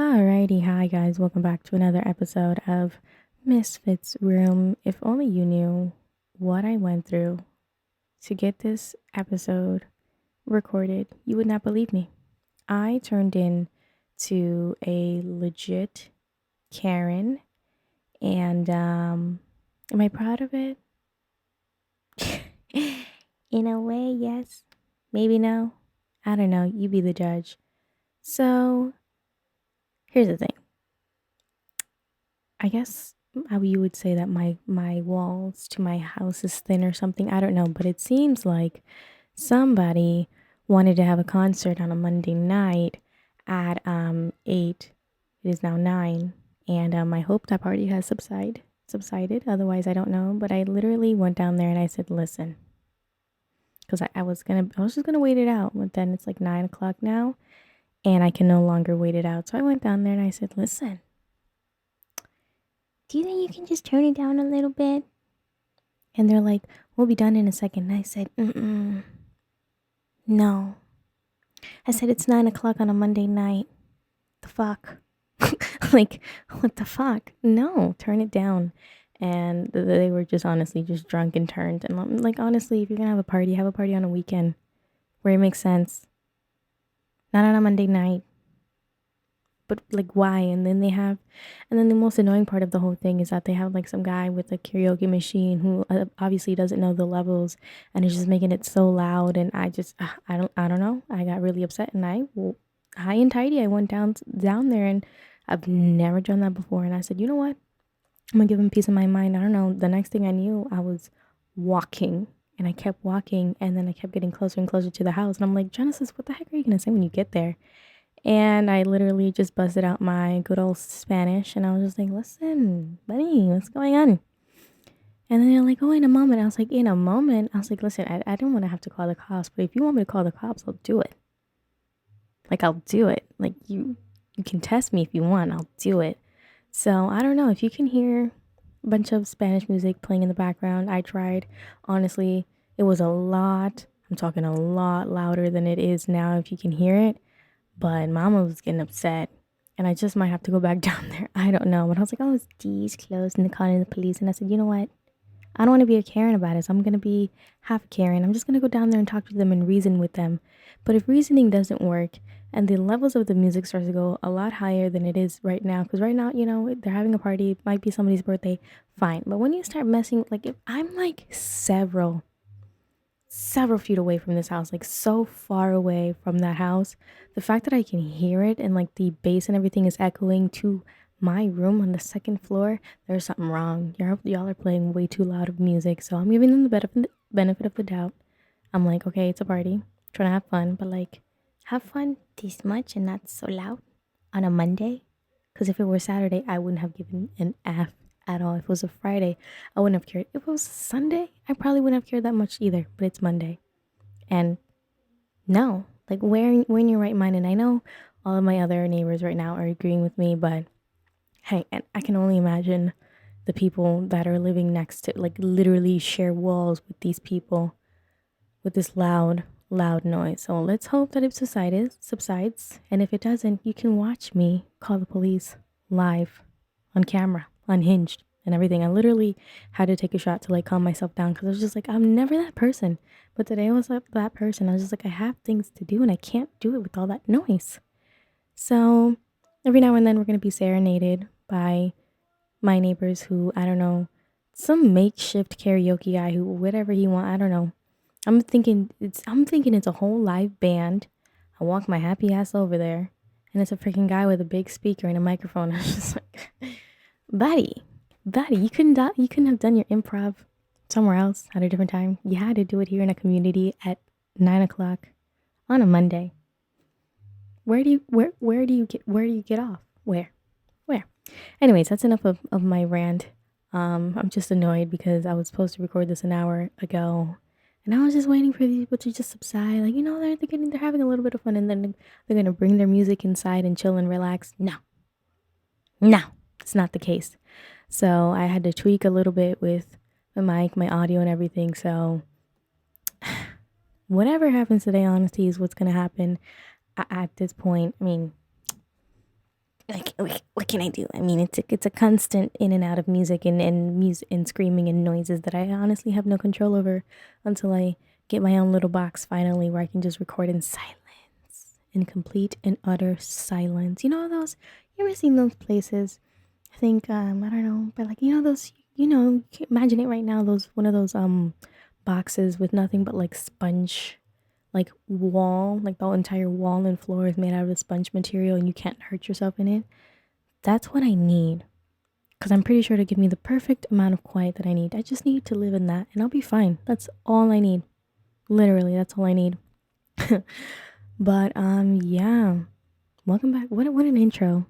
Alrighty, hi guys, welcome back to another episode of Misfits Room. If only you knew what I went through to get this episode recorded, you would not believe me. I turned in to a legit Karen, and am I proud of it? In a way, yes. Maybe no. I don't know. You be the judge. So, here's the thing. I guess how you would say that my walls to my house is thin or something. I don't know, but it seems like somebody wanted to have a concert on a Monday night at 8. It is now 9, and I hope that party has subsided. Otherwise, I don't know. But I literally went down there and I said, "Listen," because I was just gonna wait it out. But then it's like 9 o'clock now, and I can no longer wait it out. So I went down there and I said, "Listen, do you think you can just turn it down a little bit?" And they're like, "We'll be done in a second." And I said, no. I said, "It's 9 o'clock on a Monday night. The fuck?" Like, what the fuck? No, turn it down. And they were just honestly just drunk and turned. And I'm like, honestly, if you're going to have a party on a weekend where it makes sense. Not on a Monday night. But like, why? And then the most annoying part of the whole thing is that they have like some guy with a karaoke machine who obviously doesn't know the levels and is just making it so loud. And I don't know. I got really upset, and high and tidy, I went down there, and I've never done that before. And I said, you know what? I'm gonna give him peace of my mind. I don't know. The next thing I knew, I was walking. And I kept walking, and then I kept getting closer and closer to the house. And I'm like, Genesis, what the heck are you gonna say when you get there? And I literally just busted out my good old Spanish, and I was just like, "Listen, buddy, what's going on?" And then they're like, "Oh, in a moment." I was like, "In a moment?" I was like, "Listen, I don't want to have to call the cops, but if you want me to call the cops, I'll do it. Like, I'll do it. Like, you can test me if you want. I'll do it." So I don't know if you can hear a bunch of Spanish music playing in the background. I tried. Honestly, it was a lot. I'm talking a lot louder than it is now, if you can hear it. But mama was getting upset, and I just might have to go back down there. I don't know. But I was like, "Oh, it's D's closed," and they're calling the police. And I said, "You know what? I don't want to be a Karen about it, so I'm going to be half Karen. I'm just going to go down there and talk to them and reason with them." But if reasoning doesn't work and the levels of the music starts to go a lot higher than it is right now, because right now, they're having a party, it might be somebody's birthday, fine. But when you start messing, like, if I'm like several feet away from this house, like so far away from that house, the fact that I can hear it and like the bass and everything is echoing to my room on the second floor, there's something wrong. Y'all are playing way too loud of music. So I'm giving them the benefit of the doubt. I'm like, okay, it's a party, trying to have fun, but like, have fun this much and not so loud on a Monday. Because if it were Saturday, I wouldn't have given an F at all. If it was a Friday, I wouldn't have cared. If it was Sunday, I probably wouldn't have cared that much either. But it's Monday. And no, like, where in your right mind? And I know all of my other neighbors right now are agreeing with me, but hey, and I can only imagine the people that are living next to, like, literally share walls with these people with this loud noise. So let's hope that it subsides. And if it doesn't, you can watch me call the police live on camera, unhinged and everything. I literally had to take a shot to like calm myself down, because I was just like, I'm never that person. But today I was like that person. I was just like, I have things to do and I can't do it with all that noise. So every now and then we're going to be serenaded by my neighbors who, I don't know, some makeshift karaoke guy who, whatever he want, I don't know. I'm thinking it's a whole live band. I walk my happy ass over there, and it's a freaking guy with a big speaker and a microphone. I was just like, buddy, you couldn't have done your improv somewhere else at a different time. You had to do it here in a community at 9 o'clock on a Monday. Where do you get off? Where? Anyways, that's enough of my rant. I'm just annoyed because I was supposed to record this an hour ago, and I was just waiting for these people to just subside. Like, they're having a little bit of fun, and then they're gonna bring their music inside and chill and relax. No, it's not the case. So I had to tweak a little bit with my mic, my audio, and everything. So whatever happens today, honestly, is what's gonna happen. At this point, I mean, like what can I do? I mean, it's a constant in and out of music and music and screaming and noises that I honestly have no control over until I get my own little box finally where I can just record in silence, in complete and utter silence. You know those? You ever seen those places? I think I don't know, but like those, you can imagine it right now. Those one of those boxes with nothing but like sponge, like wall, like the entire wall and floor is made out of sponge material, and you can't hurt yourself in it. That's what I need. Because I'm pretty sure to give me the perfect amount of quiet that I need. I just need to live in that and I'll be fine. That's all I need. Literally, that's all I need. But yeah. Welcome back. What an intro.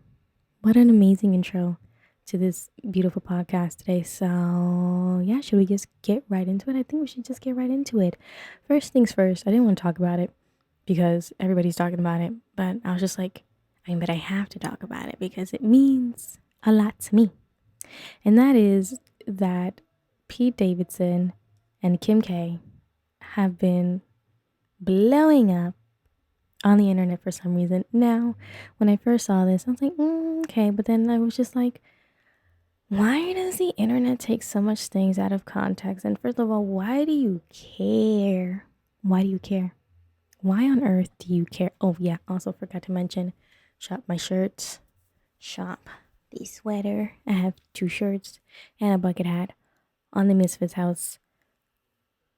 What an amazing intro to this beautiful podcast today. So yeah, should we just get right into it? I think we should just get right into it. First things first, I didn't want to talk about it because everybody's talking about it. But I was just like, but I have to talk about it because it means a lot to me. And that is that Pete Davidson and Kim K have been blowing up on the internet for some reason. Now, when I first saw this, I was like, okay. But then I was just like, why does the internet take so much things out of context? And first of all, why do you care? Why do you care? Why on earth do you care? Oh, yeah. Also forgot to mention, shop my shirts. Shop the sweater. I have 2 shirts and a bucket hat on the Misfits house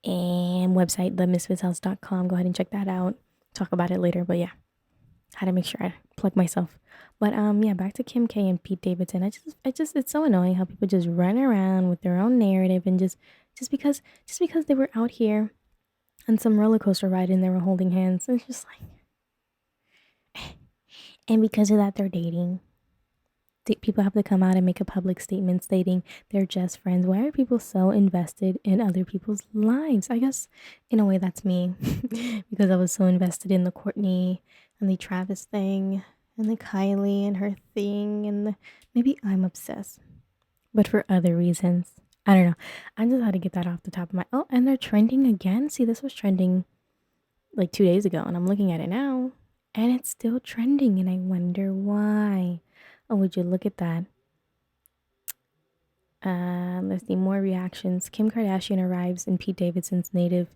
and website, themisfitshouse.com. Go ahead and check that out. Talk about it later, but yeah, had to make sure I plug myself. But yeah, back to Kim K and Pete Davidson. It's so annoying how people just run around with their own narrative and just because they were out here on some roller coaster ride and they were holding hands. It's just like, and because of that, they're dating. People have to come out and make a public statement stating they're just friends. Why are people so invested in other people's lives? I guess in a way that's me because I was so invested in the Courtney and the Travis thing and the Kylie and her thing, and maybe I'm obsessed, but for other reasons. I don't know. I just had to get that off the top of my. Oh, and they're trending again. See, this was trending like 2 days ago, and I'm looking at it now, and it's still trending, and I wonder why. Oh, would you look at that? Let's see, more reactions. Kim Kardashian arrives in Pete Davidson's native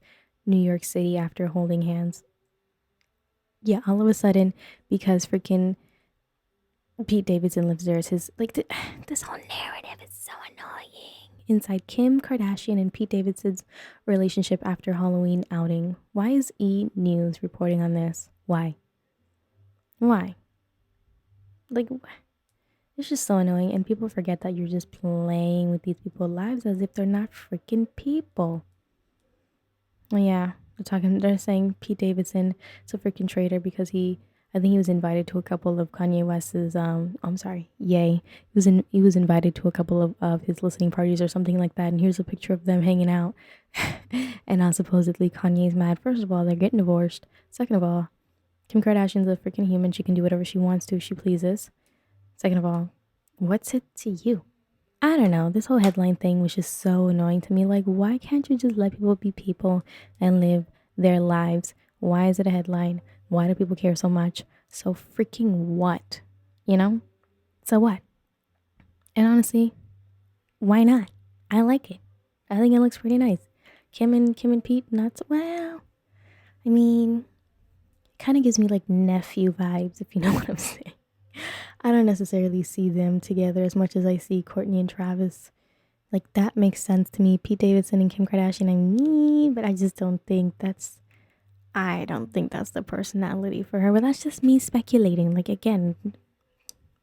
New York City after holding hands. Yeah, all of a sudden, because freaking Pete Davidson lives there, is his, like, this whole narrative is so annoying. Inside Kim Kardashian and Pete Davidson's relationship after Halloween outing. Why is E! News reporting on this? Why? Like, it's just so annoying, and people forget that you're just playing with these people's lives as if they're not freaking people. Well, yeah, they're saying Pete Davidson is a freaking traitor because I think he was invited to a couple of Kanye West's, Ye. He was invited to a couple of his listening parties or something like that, and here's a picture of them hanging out. And now supposedly Kanye's mad. First of all, they're getting divorced. Second of all, Kim Kardashian's a freaking human. She can do whatever she wants to if she pleases. Second of all, what's it to you? I don't know. This whole headline thing was just so annoying to me. Like, why can't you just let people be people and live their lives? Why is it a headline? Why do people care so much? So freaking what? You know? So what? And honestly, why not? I like it. I think it looks pretty nice. Kim and Pete, not so well. I mean, it kind of gives me like nephew vibes, if you know what I'm saying. I don't necessarily see them together as much as I see Courtney and Travis. Like, that makes sense to me. Pete Davidson and Kim Kardashian, but I just don't think I don't think that's the personality for her. But that's just me speculating. Like, again,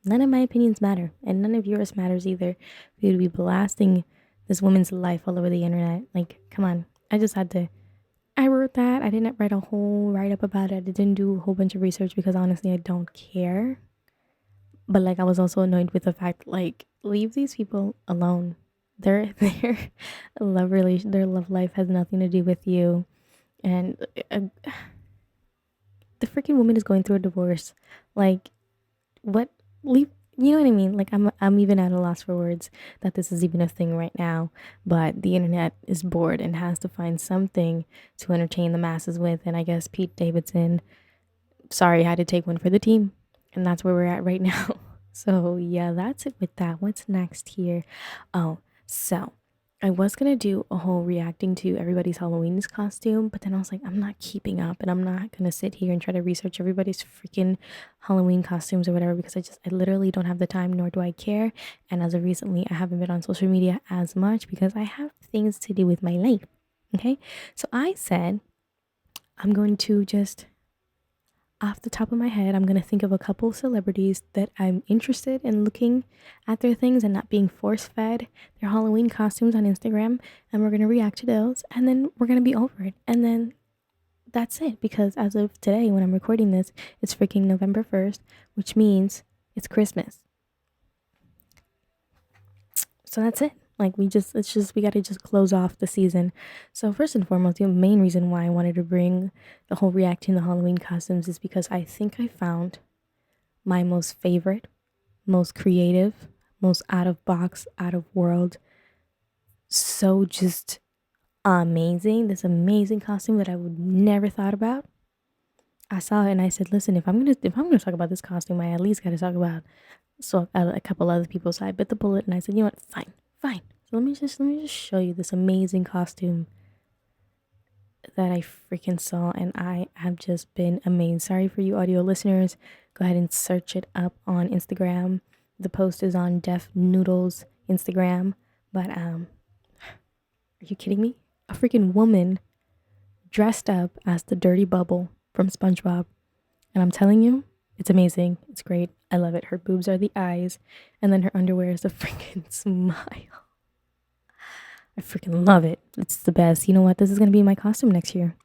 none of my opinions matter, and none of yours matters either. For you to be blasting this woman's life all over the internet. Like, come on. I wrote that. I didn't write a whole write-up about it. I didn't do a whole bunch of research because honestly, I don't care. But like, I was also annoyed with the fact, like, leave these people alone. Their their love life has nothing to do with you. And the freaking woman is going through a divorce. Like, what? Leave. You know what I mean? Like, I'm even at a loss for words that this is even a thing right now. But the internet is bored and has to find something to entertain the masses with. And I guess Pete Davidson, sorry, had to take one for the team. And that's where we're at right now. So yeah, that's it with that. What's next here? Oh, so I was gonna do a whole reacting to everybody's Halloween costume, but then I was like, I'm not keeping up, and I'm not gonna sit here and try to research everybody's freaking Halloween costumes or whatever because I literally don't have the time, nor do I care. And as of recently, I haven't been on social media as much because I have things to do with my life. Okay, so I said I'm going to just off the top of my head, I'm going to think of a couple celebrities that I'm interested in looking at their things and not being force fed their Halloween costumes on Instagram. And we're going to react to those. And then we're going to be over it. And then that's it. Because as of today, when I'm recording this, it's freaking November 1st, which means it's Christmas. So that's it. Like we gotta just close off the season. So first and foremost, the main reason why I wanted to bring the whole reacting to Halloween costumes is because I think I found my most favorite, most creative, most out of box, out of world, so just amazing. This amazing costume that I would never thought about. I saw it and I said, listen, if I'm gonna talk about this costume, I at least gotta talk about a couple other people. So I bit the bullet and I said, you know what, fine. So let me just show you this amazing costume that I freaking saw, and I have just been amazed. Sorry for you audio listeners. Go ahead and search it up on Instagram. The post is on Def Noodles Instagram. But are you kidding me? A freaking woman dressed up as the Dirty Bubble from SpongeBob. And I'm telling you, it's amazing. It's great. I love it. Her boobs are the eyes, and then her underwear is a freaking smile. I freaking love it. It's the best. You know what? This is gonna be my costume next year.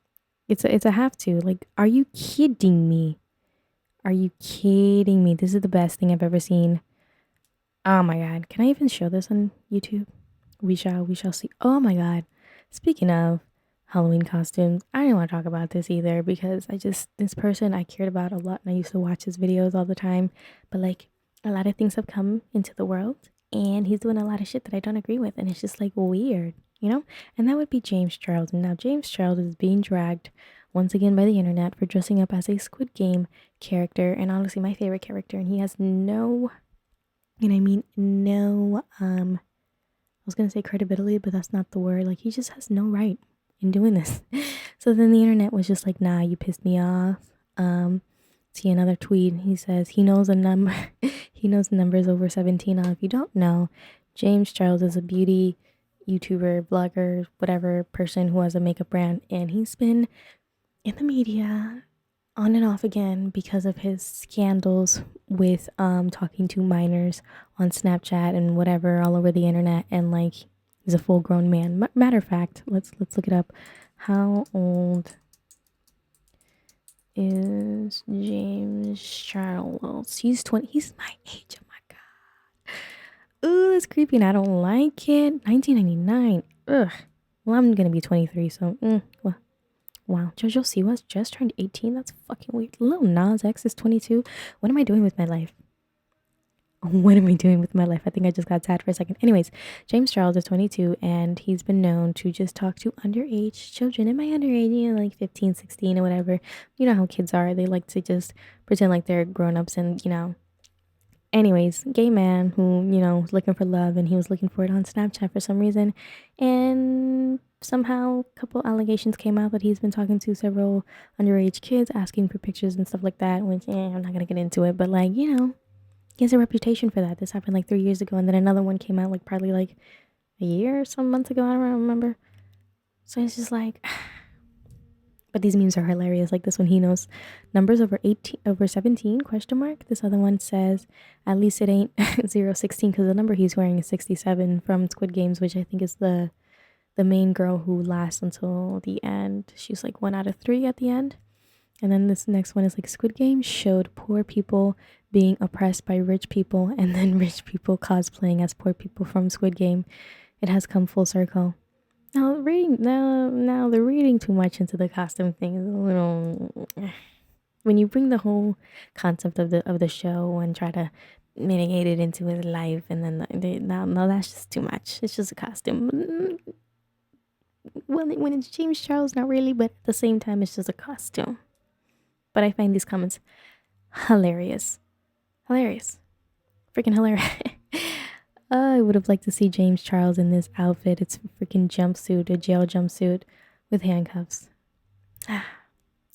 It's a have to. Like, are you kidding me? Are you kidding me? This is the best thing I've ever seen. Oh my god. Can I even show this on YouTube? We shall see. Oh my god. Speaking of Halloween costumes, I didn't want to talk about this either because this person I cared about a lot and I used to watch his videos all the time. But like a lot of things have come into the world and he's doing a lot of shit that I don't agree with, and it's just like weird, you know? And that would be James Charles. And now James Charles is being dragged once again by the internet for dressing up as a Squid Game character, and honestly my favorite character, and he has no, and I mean no I was gonna say credibility, but that's not the word. Like, he just has no right in doing this. So then the internet was just like, nah, you pissed me off. See another tweet. He says he knows a number. He knows the numbers over 17. Now, if you don't know, James Charles is a beauty YouTuber, blogger, whatever person who has a makeup brand, and he's been in the media on and off again because of his scandals with talking to minors on Snapchat and whatever all over the internet, and like he's a full grown man. Matter of fact, let's look it up. How old is James Charles? He's 20. He's my age. Oh my god. Ooh, that's creepy and I don't like it. 1999. Ugh. Well, I'm gonna be 23, so well. Wow, JoJo Siwa's just turned 18? That's fucking weird. Lil Nas X is 22. What am I doing with my life? What am I doing with my life? I think I just got sad for a second. Anyways, James Charles is 22, and he's been known to just talk to underage children. Am I underage? You know, like 15, 16 or whatever. You know how kids are. They like to just pretend like they're grown-ups and, you know. Anyways, gay man who, you know, was looking for love, and he was looking for it on Snapchat for some reason. And somehow a couple allegations came out that he's been talking to several underage kids, asking for pictures and stuff like that, which I'm not going to get into it. But like, you know, he has a reputation for that. This happened like 3 years ago, and then another one came out like probably like a year or some months ago. I don't remember. So it's just like, but these memes are hilarious. Like this one, he knows numbers over 18, over 17 question mark. This other one says at least it ain't 016 because the number he's wearing is 67 from Squid Games, which I think is the main girl who lasts until the end. She's like 1 out of 3 at the end. And then this next one is like Squid Game showed poor people being oppressed by rich people, and then rich people cosplaying as poor people from Squid Game. It has come full circle. Now they're reading too much into the costume thing. It's a little, when you bring the whole concept of the show and try to mitigate it into his life, and then no, that's just too much. It's just a costume. Well, when it's James Charles, not really, but at the same time, it's just a costume. But I find these comments hilarious. Freaking hilarious. I would have liked to see James Charles in this outfit. It's a freaking jumpsuit, a jail jumpsuit with handcuffs.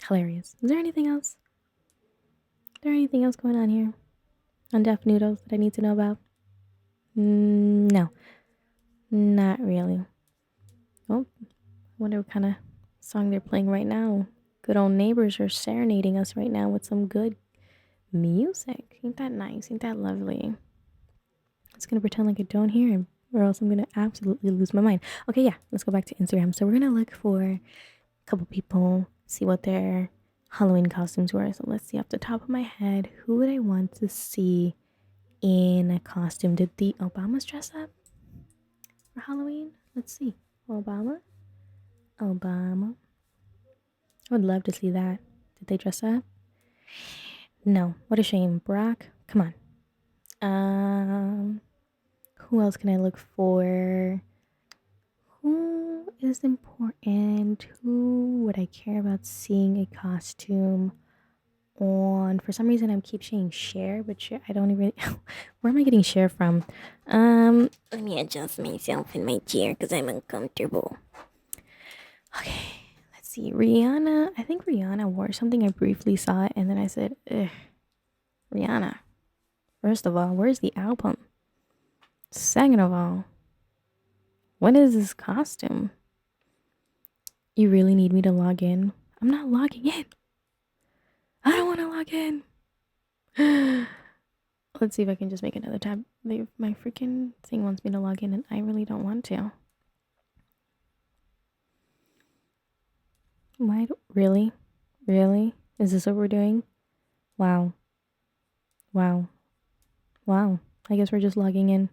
Hilarious. Is there anything else? Is there anything else going on here on Deaf Noodles that I need to know about? No, not really. Oh, I wonder what kind of song they're playing right now. Good old neighbors are serenading us right now with some good music. Ain't that nice? Ain't that lovely? I'm just gonna pretend like I don't hear him, or else I'm gonna absolutely lose my mind. Okay, yeah, let's go back to Instagram. So we're gonna look for a couple people, see what their Halloween costumes were. So let's see off the top of my head, who would I want to see in a costume? Did the Obamas dress up for Halloween? Let's see. Obama. I would love to see that. Did they dress up? No. What a shame. Barack, come on. Who else can I look for? Who is important? Who would I care about seeing a costume on? For some reason, I keep saying Cher, but Cher, I don't even. Where am I getting Cher from? Let me adjust myself in my chair because I'm uncomfortable. Okay, let's see. Rihanna. I think Rihanna wore something. I briefly saw it, and then I said, ugh. Rihanna. First of all, where's the album? Second of all, what is this costume? You really need me to log in? I'm not logging in. I don't want to log in. Let's see if I can just make another tab. My freaking thing wants me to log in and I really don't want to. Why? Really? Really? Is this what we're doing? Wow. I guess we're just logging in.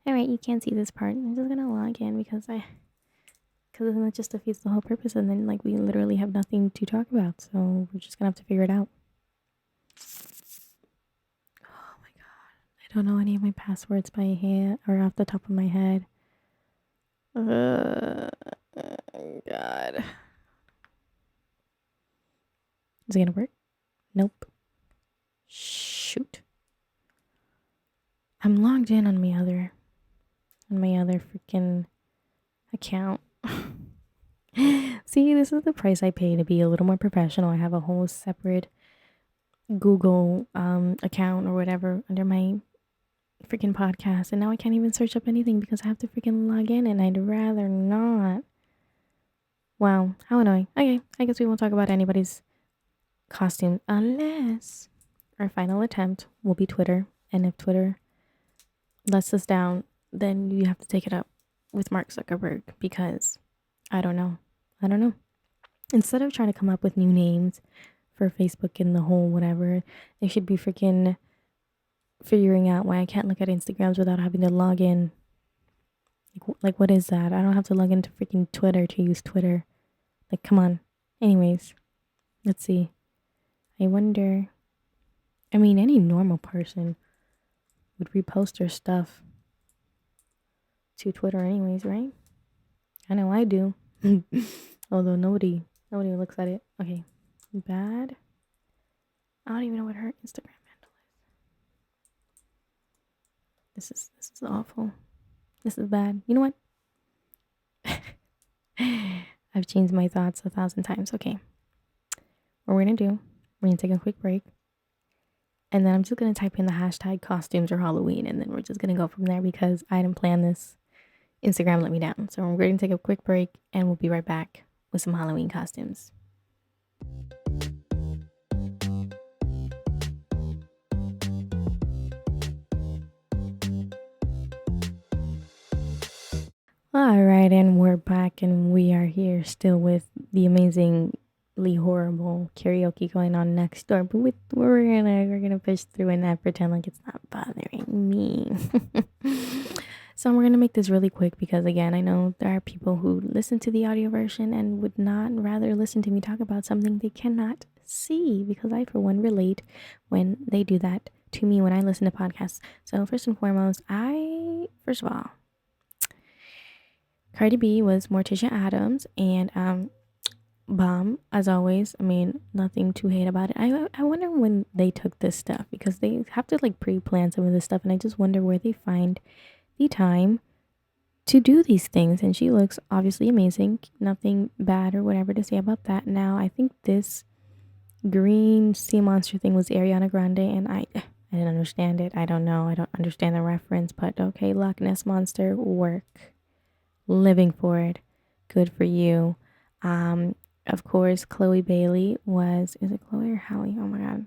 Alright, you can't see this part. I'm just gonna log in because then that just defeats the whole purpose, and then like we literally have nothing to talk about, so we're just gonna have to figure it out. Oh my god. I don't know any of my passwords by hand or off the top of my head. God. Is it gonna work? Nope. Shoot. I'm logged in on my other freaking account. See, this is the price I pay to be a little more professional. I have a whole separate Google account or whatever under my freaking podcast, and now I can't even search up anything because I have to freaking log in, and I'd rather not. Wow, how annoying. Okay, I guess we won't talk about anybody's costume unless our final attempt will be Twitter, and if Twitter lets us down, then you have to take it up with Mark Zuckerberg because I don't know. Instead of trying to come up with new names for Facebook and the whole whatever, they should be freaking figuring out why I can't look at Instagrams without having to log in. Like what is that? I don't have to log into freaking Twitter to use Twitter. Like, come on. Anyways, let's see. I wonder. I mean, any normal person would repost their stuff to Twitter anyways, right? I know I do. Although nobody looks at it. Okay. Bad. I don't even know what her Instagram handle is. This is awful. This is bad. You know what? I've changed my thoughts 1,000 times. Okay. What we're gonna do, we're gonna take a quick break. And then I'm just gonna type in the hashtag costumes or Halloween, and then we're just gonna go from there because I didn't plan this. Instagram let me down. So we're going to take a quick break and we'll be right back with some Halloween costumes. All right, and we're back and we are here still with the amazingly horrible karaoke going on next door. But we're gonna push through and not pretend like it's not bothering me. So we're going to make this really quick because, again, I know there are people who listen to the audio version and would not rather listen to me talk about something they cannot see because I, for one, relate when they do that to me when I listen to podcasts. So first and foremost, first of all, Cardi B was Morticia Adams, and bomb as always. I mean, nothing to hate about it. I wonder when they took this stuff, because they have to like pre-plan some of this stuff, and I just wonder where they find the time to do these things. And she looks obviously amazing. Nothing bad or whatever to say about that. Now, I think this green sea monster thing was Ariana Grande, and I didn't understand it. I don't know. I don't understand the reference, but okay, Loch Ness monster, work. Living for it. Good for you. Um, of course, Chloe Bailey was, is it Chloe or Hallie? Oh my god.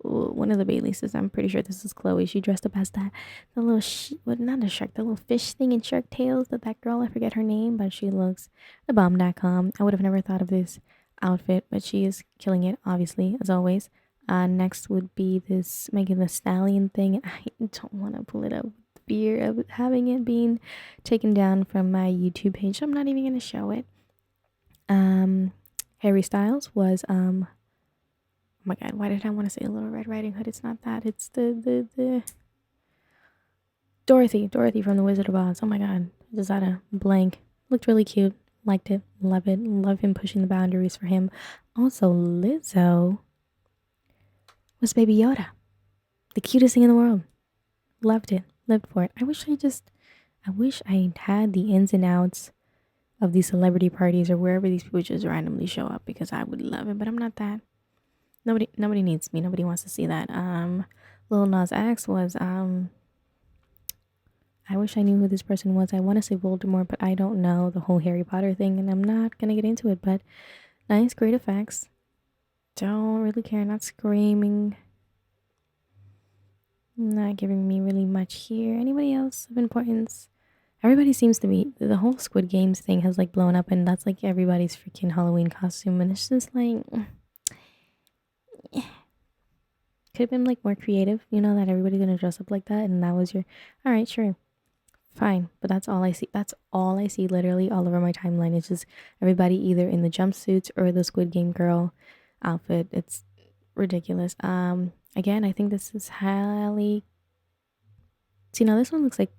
Ooh, one of the Baileys. I'm pretty sure this is Chloe. She dressed up as that, the little, what, not a shark, the little fish thing in Shark Tales, that girl, I forget her name, but she looks the bomb.com. I would have never thought of this outfit, but she is killing it, obviously, as always. Next would be this Megan Thee Stallion thing. I don't want to pull it up. Fear of having it being taken down from my YouTube page, so I'm not even gonna show it. Harry Styles was oh my god, why did I want to say Little Red Riding Hood? It's not that. It's the Dorothy from the Wizard of Oz. Oh my god, I just had a blank. Looked really cute. Liked it. Love it. Love him pushing the boundaries for him. Also, Lizzo was Baby Yoda. The cutest thing in the world. Loved it. Lived for it. I wish I had the ins and outs of these celebrity parties or wherever these people just randomly show up, because I would love it, but I'm not that. Nobody needs me. Nobody wants to see that. Lil Nas X was I wish I knew who this person was. I want to say Voldemort, but I don't know the whole Harry Potter thing, and I'm not gonna get into it. But nice, great effects. Don't really care. Not screaming. Not giving me really much here. Anybody else of importance? Everybody seems to be, the whole Squid Games thing has like blown up, and that's like everybody's freaking Halloween costume, and it's just like could have been like more creative, that everybody's gonna dress up like that, and that was your, all right, sure, fine. But that's all I see. That's all I see literally all over my timeline. It's just everybody either in the jumpsuits or the Squid Game girl outfit. It's ridiculous. Again, I think this is Hallie. See, now this one looks like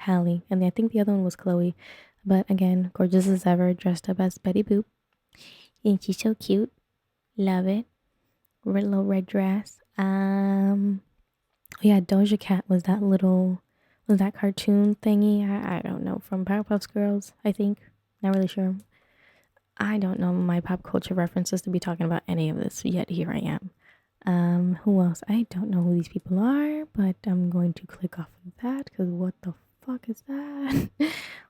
Hallie, and I think the other one was Chloe. But again, gorgeous as ever, dressed up as Betty Boop. And she's so cute. Love it. Little red dress. Oh yeah, Doja Cat was that cartoon thingy? I don't know, from Powerpuff Girls, I think. Not really sure. I don't know my pop culture references to be talking about any of this, yet here I am. Who else? I don't know who these people are, but I'm going to click off of that, because what the fuck is that?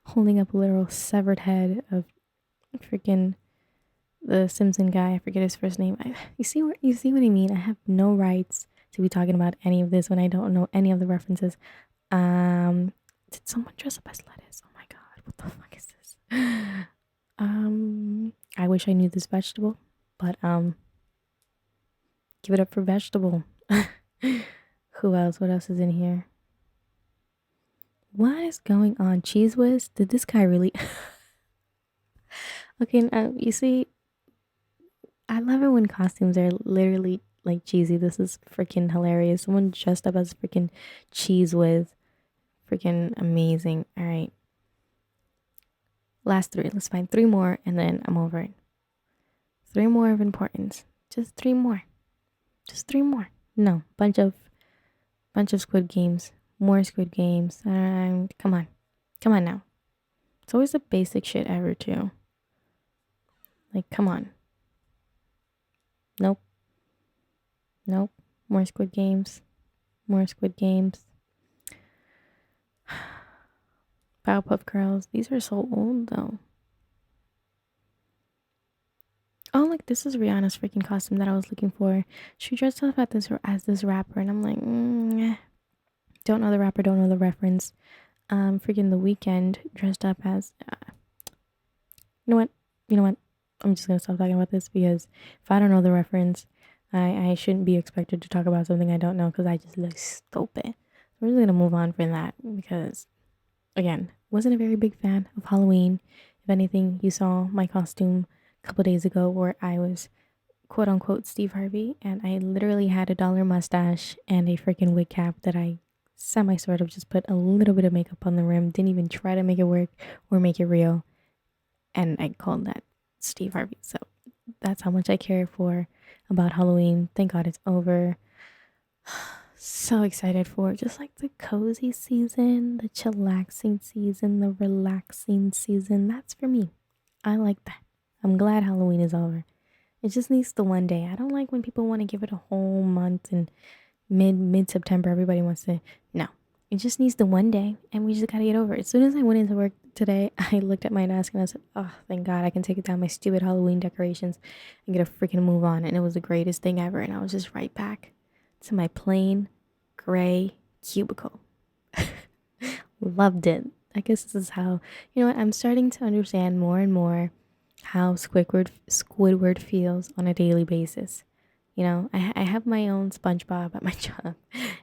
Holding up a literal severed head of freaking the Simpson guy. I forget his first name. You see what I mean? I have no rights to be talking about any of this when I don't know any of the references. Did someone dress up as lettuce? Oh my god, what the fuck is this? I wish I knew this vegetable, but give it up for vegetable. Who else? What else is in here? What is going on? Cheese Whiz? Did this guy really? Okay, you see, I love it when costumes are literally like cheesy. This is freaking hilarious. Someone dressed up as freaking Cheese Whiz. Freaking amazing. All right. Last three. Let's find three more, and then I'm over it. Three more of importance. Just three more. Just three more. No, bunch of Squid Games. More Squid Games. Come on now. It's always the basic shit ever too. Like, come on. Nope. More Squid Games. Powerpuff Girls. These are so old though. Oh, look, this is Rihanna's freaking costume that I was looking for. She dressed up as this rapper, and I'm like, don't know the rapper, don't know the reference. Freaking The Weeknd dressed up as. You know what? I'm just gonna stop talking about this, because if I don't know the reference, I shouldn't be expected to talk about something I don't know, because I just look stupid. We're just gonna move on from that, because again, wasn't a very big fan of Halloween. If anything, you saw my costume a couple days ago where I was quote unquote Steve Harvey, and I literally had a dollar mustache and a freaking wig cap that I semi sort of just put a little bit of makeup on the rim, didn't even try to make it work or make it real, and I called that Steve Harvey. So that's how much I care for about Halloween. Thank God it's over. So excited for just like the cozy season, the chillaxing season, the relaxing season. That's for me. I like that. I'm glad Halloween is over. It just needs the one day. I don't like when people want to give it a whole month and mid September everybody wants to. No. It just needs the one day and we just gotta get over it. As soon as I went into work today, I looked at my desk and I said, oh, thank God I can take down my stupid Halloween decorations and get a freaking move on. And it was the greatest thing ever. And I was just right back to my plain gray cubicle. Loved it. I guess this is how, you know what, I'm starting to understand more and more how Squidward feels on a daily basis. You know, I have my own SpongeBob at my job.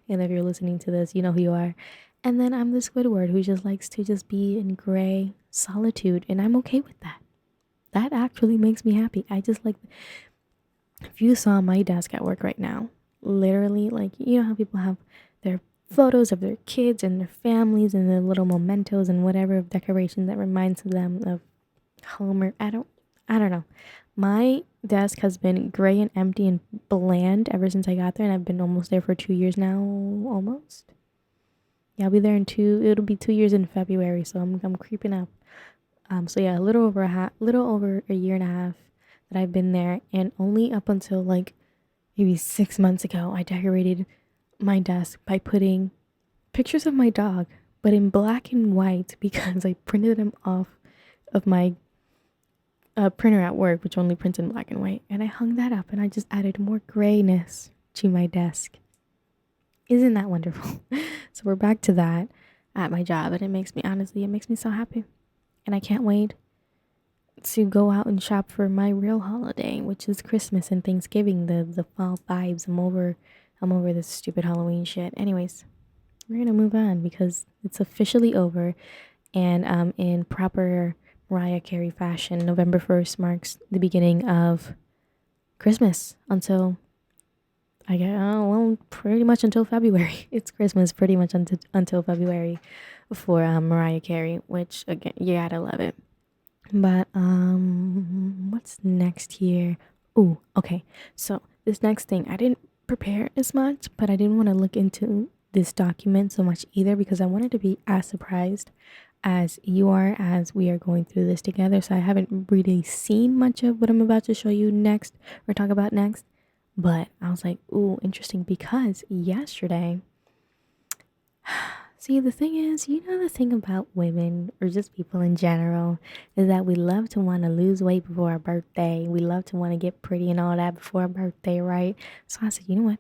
And if you're listening to this, you know who you are. And then I'm the Squidward who just likes to just be in gray solitude. And I'm okay with that. That actually makes me happy. I just like, if you saw my desk at work right now, literally, like, you know how people have their photos of their kids and their families and their little mementos and whatever of decoration that reminds them of Homer. I don't know. My desk has been gray and empty and bland ever since I got there, and I've been almost there for 2 years now. Almost. Yeah, I'll be there it'll be 2 years in February, so I'm creeping up. So yeah, a little over a year and a half that I've been there, and only up until like maybe 6 months ago, I decorated my desk by putting pictures of my dog, but in black and white because I printed them off of my printer at work, which only prints in black and white. And I hung that up and I just added more grayness to my desk. Isn't that wonderful? So we're back to that at my job, and it makes me so happy. And I can't wait to go out and shop for my real holiday, which is Christmas and Thanksgiving, the fall vibes. I'm over this stupid Halloween shit. Anyways, we're gonna move on because it's officially over, and in proper Mariah Carey fashion, November 1st marks the beginning of Christmas until pretty much until February. It's Christmas pretty much until February for Mariah Carey, which again, you gotta love it. But what's next here? Ooh, okay. So this next thing, I didn't prepare as much, but I didn't want to look into this document so much either because I wanted to be as surprised as you are as we are going through this together. So I haven't really seen much of what I'm about to show you next or talk about next. But I was like, ooh, interesting, because yesterday, see, the thing is, you know, the thing about women or just people in general is that we love to want to lose weight before our birthday. We love to want to get pretty and all that before our birthday, right? So I said, you know what?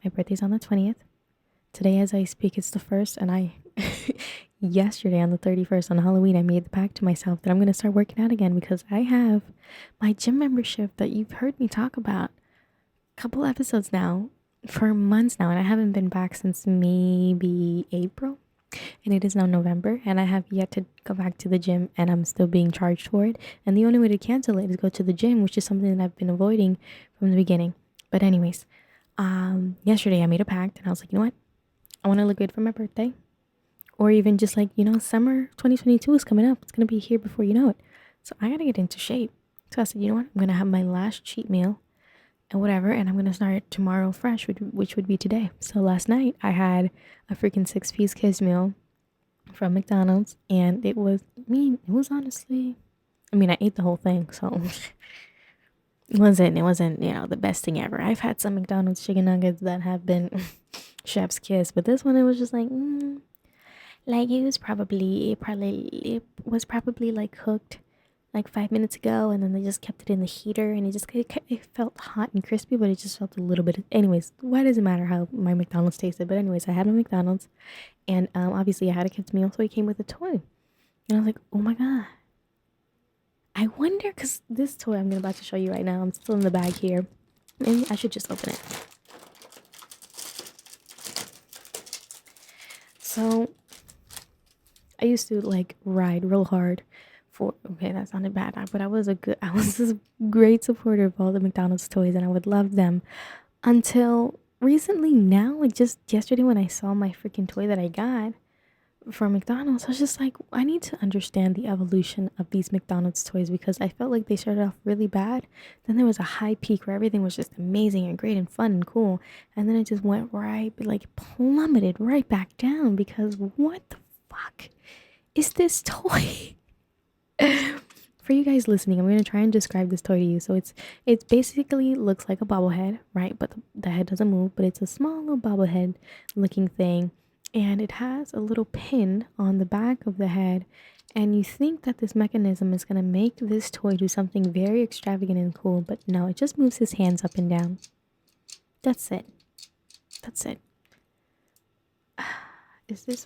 My birthday's on the 20th. Today, as I speak, it's the 1st, and yesterday on the 31st on Halloween, I made the pact to myself that I'm going to start working out again because I have my gym membership that you've heard me talk about couple episodes now for months now, and I haven't been back since maybe April, and it is now November, and I have yet to go back to the gym, and I'm still being charged for it. And the only way to cancel it is go to the gym, which is something that I've been avoiding from the beginning. But anyways, yesterday I made a pact, and I was like, you know what, I want to look good for my birthday, or even just like, you know, summer 2022 is coming up. It's gonna be here before you know it, so I gotta get into shape. So I said, you know what, I'm gonna have my last cheat meal and whatever, and I'm gonna start tomorrow fresh, which would be today. So last night I had a freaking 6-piece kids meal from McDonald's, and it was honestly, I ate the whole thing, so it wasn't you know, the best thing ever. I've had some McDonald's chicken nuggets that have been chef's kiss, but this one, it was just like like it was probably like cooked like 5 minutes ago, and then they just kept it in the heater, and it felt hot and crispy, but it just felt a little bit. Anyways, why does it matter how my McDonald's tasted? But anyways, I had my McDonald's, and obviously I had a kid's meal, so it came with a toy, and I was like, oh my god, I wonder, because this toy I'm about to show you right now, I'm still in the bag here. Maybe I should just open it. So I used to like ride real hard okay, that sounded bad, but I was this great supporter of all the McDonald's toys, and I would love them until recently. Now, like just yesterday when I saw my freaking toy that I got for McDonald's, I was just like, I need to understand the evolution of these McDonald's toys because I felt like they started off really bad. Then there was a high peak where everything was just amazing and great and fun and cool. And then it just went right, like plummeted right back down because what the fuck is this toy? For you guys listening, I'm going to try and describe this toy to you. So it's basically looks like a bobblehead, right? But the head doesn't move, but it's a small little bobblehead looking thing. And it has a little pin on the back of the head. And you think that this mechanism is going to make this toy do something very extravagant and cool. But no, it just moves his hands up and down. That's it. That's it.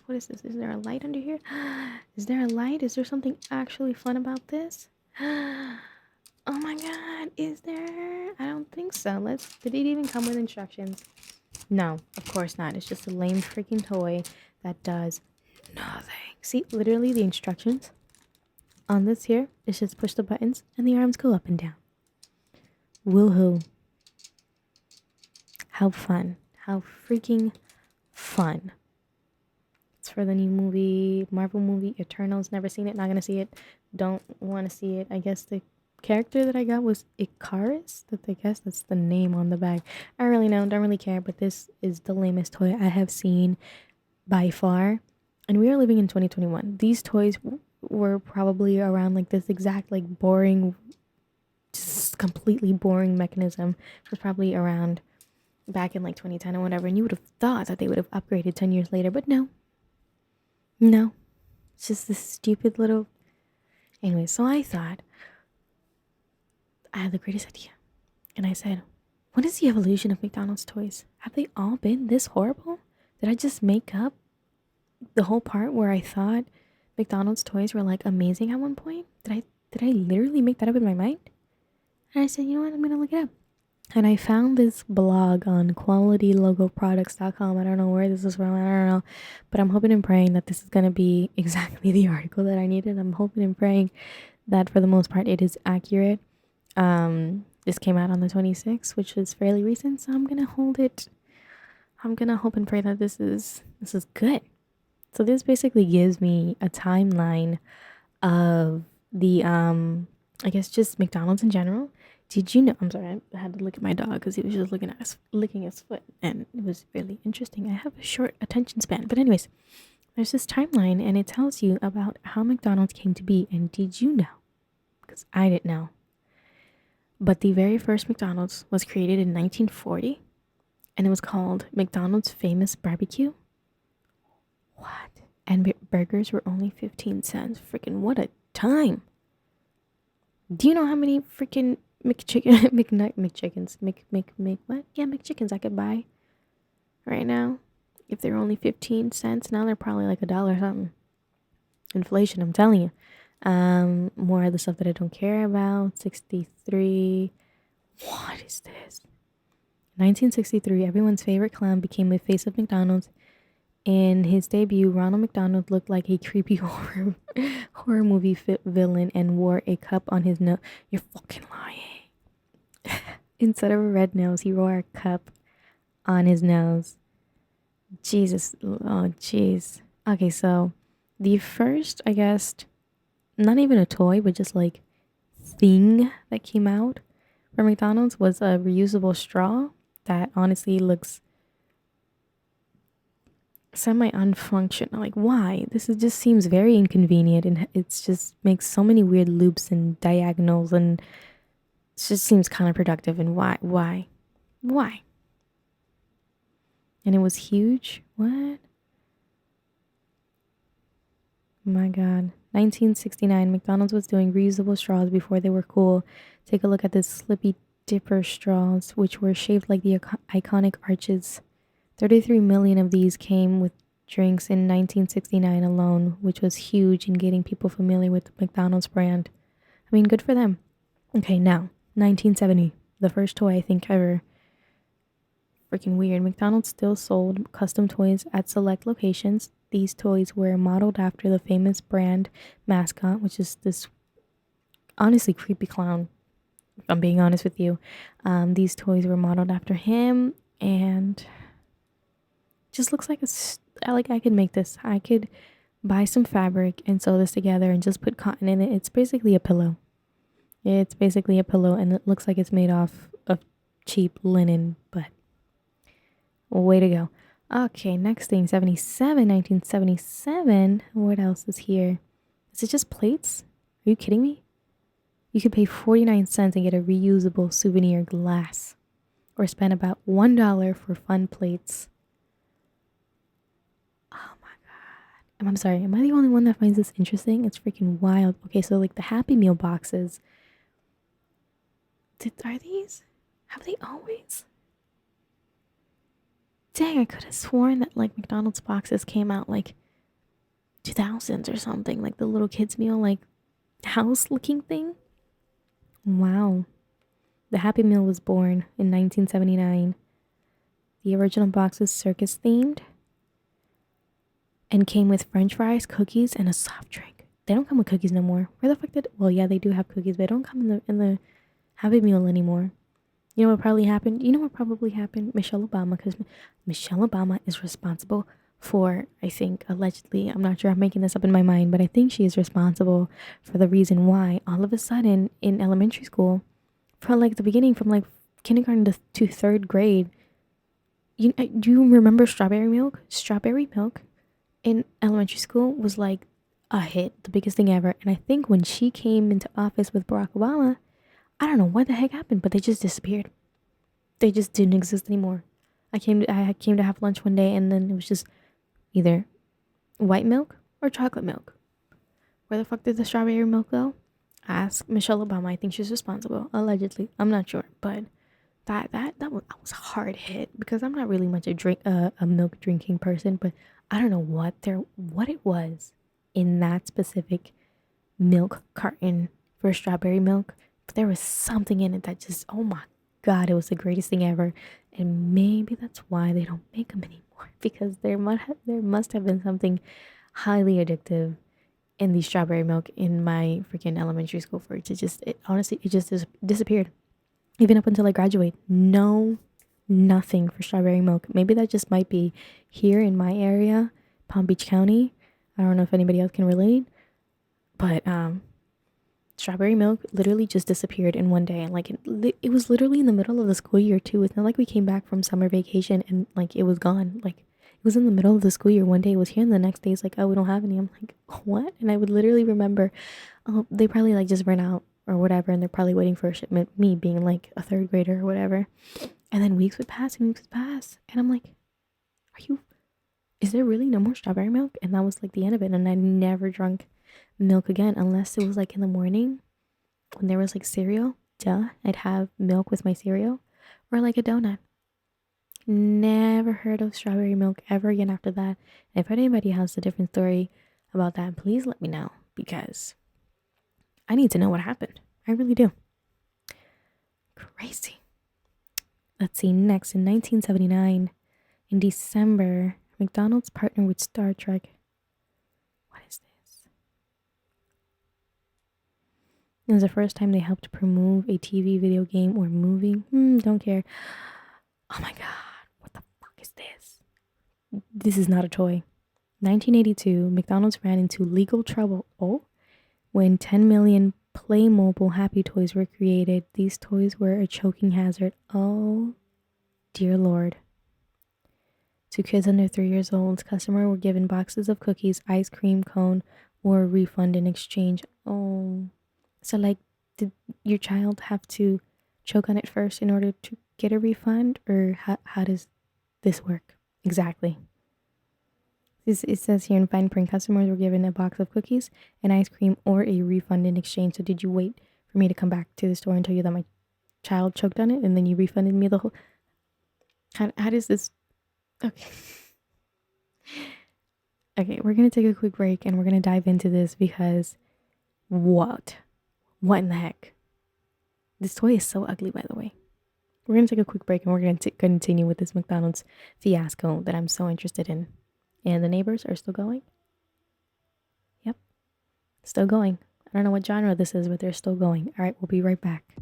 What is this? Is there a light under here? Is there a light? Is there something actually fun about this? Oh my god, is there? I don't think so. Did it even come with instructions? No, of course not. It's just a lame freaking toy that does nothing. See, literally the instructions on this here is just push the buttons and the arms go up and down. Woohoo. How fun. How freaking fun. For the new Marvel movie Eternals. Never seen it, not gonna see it, don't want to see it. I guess the character that I got was Icarus. I guess that's the name on the bag. I don't really care, but this is the lamest toy I have seen by far. And we are living in 2021. These toys were probably around like this exact like boring, just completely boring mechanism was probably around back in like 2010 or whatever, and you would have thought that they would have upgraded 10 years later, but no, it's just this stupid little... Anyway, so I thought I had the greatest idea. And I said, what is the evolution of McDonald's toys? Have they all been this horrible? Did I just make up the whole part where I thought McDonald's toys were like amazing at one point? Did I literally make that up in my mind? And I said, you know what? I'm going to look it up. And I found this blog on qualitylogoproducts.com. I don't know where this is from. I don't know. But I'm hoping and praying that this is going to be exactly the article that I needed. I'm hoping and praying that for the most part it is accurate. This came out on the 26th, which is fairly recent. So I'm going to hold it. I'm going to hope and pray that this is good. So this basically gives me a timeline of the, I guess just McDonald's in general. Did you know? I'm sorry, I had to look at my dog because he was just licking his foot, and it was really interesting. I have a short attention span, but anyways, there's this timeline, and it tells you about how McDonald's came to be. And did you know? Because I didn't know. But the very first McDonald's was created in 1940, and it was called McDonald's Famous Barbecue. What? And burgers were only 15 cents. Freaking what a time! Do you know how many freaking McChickens I could buy right now if they're only 15 cents? Now they're probably like $1 something. Inflation, I'm telling you. More of the stuff that I don't care about. 63. What is this? 1963, everyone's favorite clown became the face of McDonald's. In his debut, Ronald McDonald looked like a creepy horror movie villain and wore a cup on his nose. You're fucking lying. Instead of a red nose, he wore a cup on his nose. Jesus. Oh, jeez. Okay, so the first, I guess, not even a toy, but just like thing that came out for McDonald's was a reusable straw that honestly looks semi-unfunctional. Like, why? Just seems very inconvenient, and it's just makes so many weird loops and diagonals, and it just seems counterproductive. And why? And it was huge. What? My god. 1969, McDonald's was doing reusable straws before they were cool. Take a look at the Slippy Dipper straws, which were shaped like the iconic arches. 33 million of these came with drinks in 1969 alone, which was huge in getting people familiar with the McDonald's brand. I mean, good for them. Okay, now, 1970, the first toy I think ever. Freaking weird. McDonald's still sold custom toys at select locations. These toys were modeled after the famous brand mascot, which is this honestly creepy clown, if I'm being honest with you. These toys were modeled after him, and just looks like I could make this. I could buy some fabric and sew this together and just put cotton in it. It's basically a pillow. It's basically a pillow, and it looks like it's made off of cheap linen, but way to go. Okay, next thing, 1977. What else is here? Is it just plates? Are you kidding me? You could pay 49 cents and get a reusable souvenir glass, or spend about $1 for fun plates. Oh my god. I'm sorry, am I the only one that finds this interesting? It's freaking wild. Okay, so like the Happy Meal boxes. Are these? Have they always? Dang, I could have sworn that like McDonald's boxes came out like 2000s or something, like the little kids meal, like house looking thing. Wow. The Happy Meal was born in 1979. The original box was circus themed and came with french fries, cookies, and a soft drink. They don't come with cookies no more. Where the fuck did? Well, yeah, they do have cookies, but they don't come in the Happy Meal anymore. You know what probably happened? You know what probably happened? Michelle Obama, because Michelle Obama is responsible for, I think, allegedly, I'm not sure, I'm making this up in my mind, but I think she is responsible for the reason why all of a sudden in elementary school, from like the beginning, from like kindergarten to third grade, do you remember strawberry milk? Strawberry milk in elementary school was like a hit, the biggest thing ever. And I think when she came into office with Barack Obama, I don't know what the heck happened, but they just disappeared. They just didn't exist anymore. I came to have lunch one day, and then it was just either white milk or chocolate milk. Where the fuck did the strawberry milk go? Ask Michelle Obama. I think she's responsible, allegedly. I'm not sure, but that was a hard hit, because I'm not really much a milk drinking person, but I don't know what it was in that specific milk carton for strawberry milk, but there was something in it that just, oh my god, it was the greatest thing ever. And maybe that's why they don't make them anymore, because there must have been something highly addictive in the strawberry milk in my freaking elementary school for it to just, honestly, it just disappeared. Even up until I graduate, nothing for strawberry milk. Maybe that just might be here in my area, Palm Beach County. I don't know if anybody else can relate, but strawberry milk literally just disappeared in one day. And like it was literally in the middle of the school year too. It's not like we came back from summer vacation and like it was gone. Like it was in the middle of the school year. One day it was here, and the next day it's like, oh, we don't have any. I'm like, what? And I would literally remember, oh, they probably like just ran out or whatever, and they're probably waiting for a shipment, me being like a third grader or whatever. And then weeks would pass and weeks would pass, and I'm like, is there really no more strawberry milk? And that was like the end of it. And I never drunk milk again, unless it was like in the morning when there was like cereal. I'd have milk with my cereal, or like a donut. Never heard of strawberry milk ever again after that. And if anybody has a different story about that, please let me know, because I need to know what happened. I really do. Crazy. Let's see, next in 1979, in December, McDonald's partnered with Star Trek. What is this? It was the first time they helped promote a TV, video game, or movie. Don't care. Oh my god, what the fuck is this? This is not a toy. 1982, McDonald's ran into legal trouble when 10 million Playmobil Happy Toys were created. These toys were a choking hazard. Oh, dear Lord. To kids under 3 years old, customers were given boxes of cookies, ice cream cone, or a refund in exchange. Oh, so like, did your child have to choke on it first in order to get a refund, or how does this work exactly? It says here in fine print, customers were given a box of cookies, an ice cream, or a refund in exchange. So did you wait for me to come back to the store and tell you that my child choked on it, and then you refunded me the whole? How does this? Okay. Okay, we're gonna take a quick break and we're gonna dive into this, because what in the heck? This toy is so ugly, by the way. We're gonna take a quick break and we're gonna continue with this McDonald's fiasco that I'm so interested in. And the neighbors are still going. Yep, still going. I don't know what genre this is, but they're still going. All right, we'll be right back.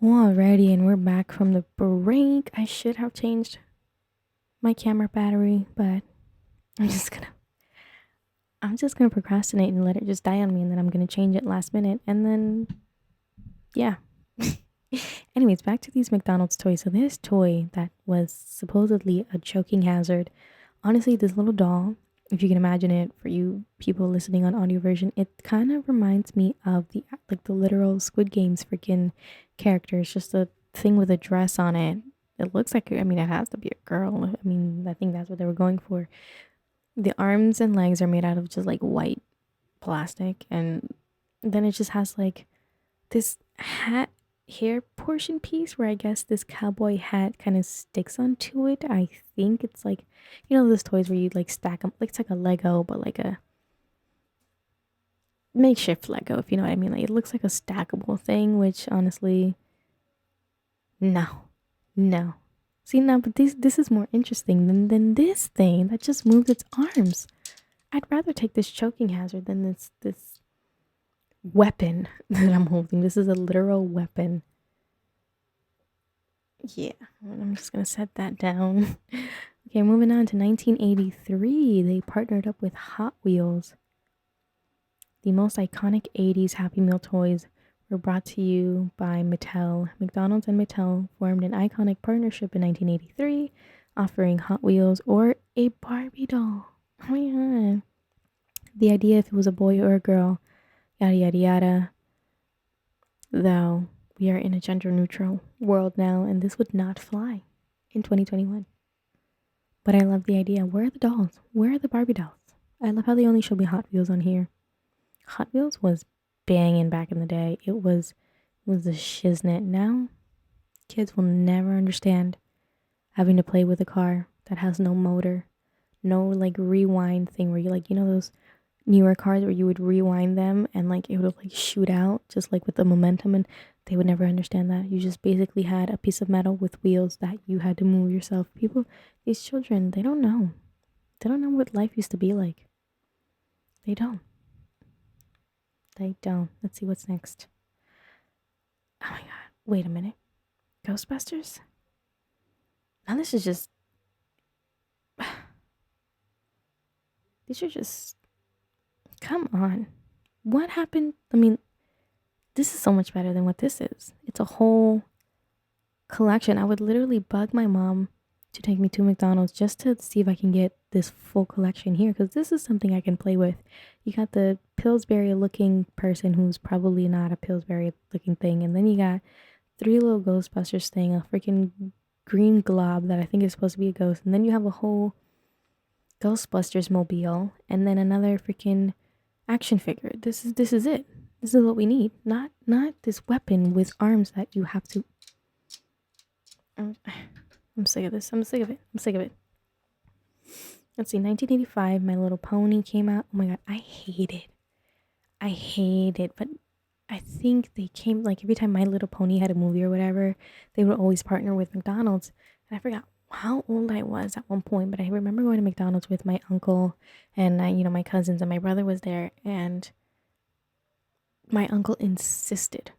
Alrighty, and we're back from the break. I should have changed my camera battery, but I'm just gonna procrastinate and let it just die on me, and then I'm gonna change it last minute, and then yeah. Anyways, back to these McDonald's toys. So this toy that was supposedly a choking hazard. Honestly, this little doll, if you can imagine it, for you people listening on audio version, it kind of reminds me of the literal Squid Games freaking characters. Just a thing with a dress on it. It looks like, I mean, it has to be a girl. I mean, I think that's what they were going for. The arms and legs are made out of just like white plastic, and then it just has like this hat hair portion piece where I guess this cowboy hat kind of sticks onto it. I think it's like, you know, those toys where you like stack them, like it's like a Lego, but like a makeshift Lego, if you know what I mean. Like it looks like a stackable thing, which honestly, no, no. See now, but this is more interesting than this thing that just moved its arms. I'd rather take this choking hazard than this weapon that I'm holding. This is a literal weapon. Yeah, I'm just gonna set that down. Okay, moving on to 1983. They partnered up with Hot Wheels. The most iconic 80s Happy Meal toys were brought to you by Mattel. McDonald's and Mattel formed an iconic partnership in 1983, offering Hot Wheels or a Barbie doll. Oh my god. The idea if it was a boy or a girl, yada yada yada. Though we are in a gender neutral world now, and this would not fly in 2021. But I love the idea. Where are the dolls? Where are the Barbie dolls? I love how they only show me Hot Wheels on here. Hot Wheels was banging back in the day. It was the shiznit. Now, kids will never understand having to play with a car that has no motor, no like rewind thing where you like, you know, those newer cars where you would rewind them and like it would like shoot out just like with the momentum, and they would never understand that. You just basically had a piece of metal with wheels that you had to move yourself. People, these children, they don't know. They don't know what life used to be like. They don't. They don't. Let's see what's next. Oh my god. Wait a minute. Ghostbusters? Now this is just... These are just... Come on. What happened? I mean, this is so much better than what this is. It's a whole collection. I would literally bug my mom to take me to McDonald's just to see if I can get this full collection here, because this is something I can play with. You got the Pillsbury looking person who's probably not a Pillsbury looking thing, and then you got 3 little Ghostbusters thing, a freaking green glob that I think is supposed to be a ghost, and then you have a whole Ghostbusters mobile, and then another freaking action figure. This is it. This is what we need. Not this weapon with arms that you have to... I'm sick of this. I'm sick of it. Let's see, 1985, My Little Pony came out. Oh my god, I hate it. But I think they came, like every time My Little Pony had a movie or whatever, they would always partner with McDonald's. And I forgot how old I was at one point, but I remember going to McDonald's with my uncle and my cousins, and my brother was there, and my uncle insisted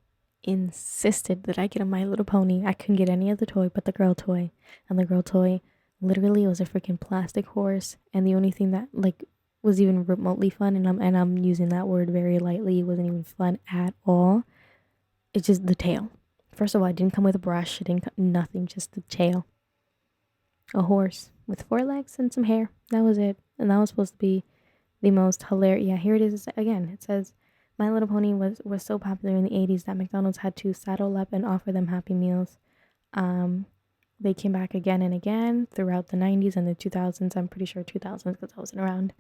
that I get a My Little Pony. I couldn't get any other toy but the girl toy. And the girl toy literally was a freaking plastic horse. And the only thing that like was even remotely fun, and I'm using that word very lightly, it wasn't even fun at all. It's just the tail. First of all, it didn't come with a brush. It didn't nothing, just the tail. A horse with 4 legs and some hair. That was it. And that was supposed to be the most hilarious. Yeah, here it is again. It says, My Little Pony was so popular in the 80s that McDonald's had to saddle up and offer them Happy Meals. They came back again and again throughout the 90s and the 2000s. I'm pretty sure 2000s because I wasn't around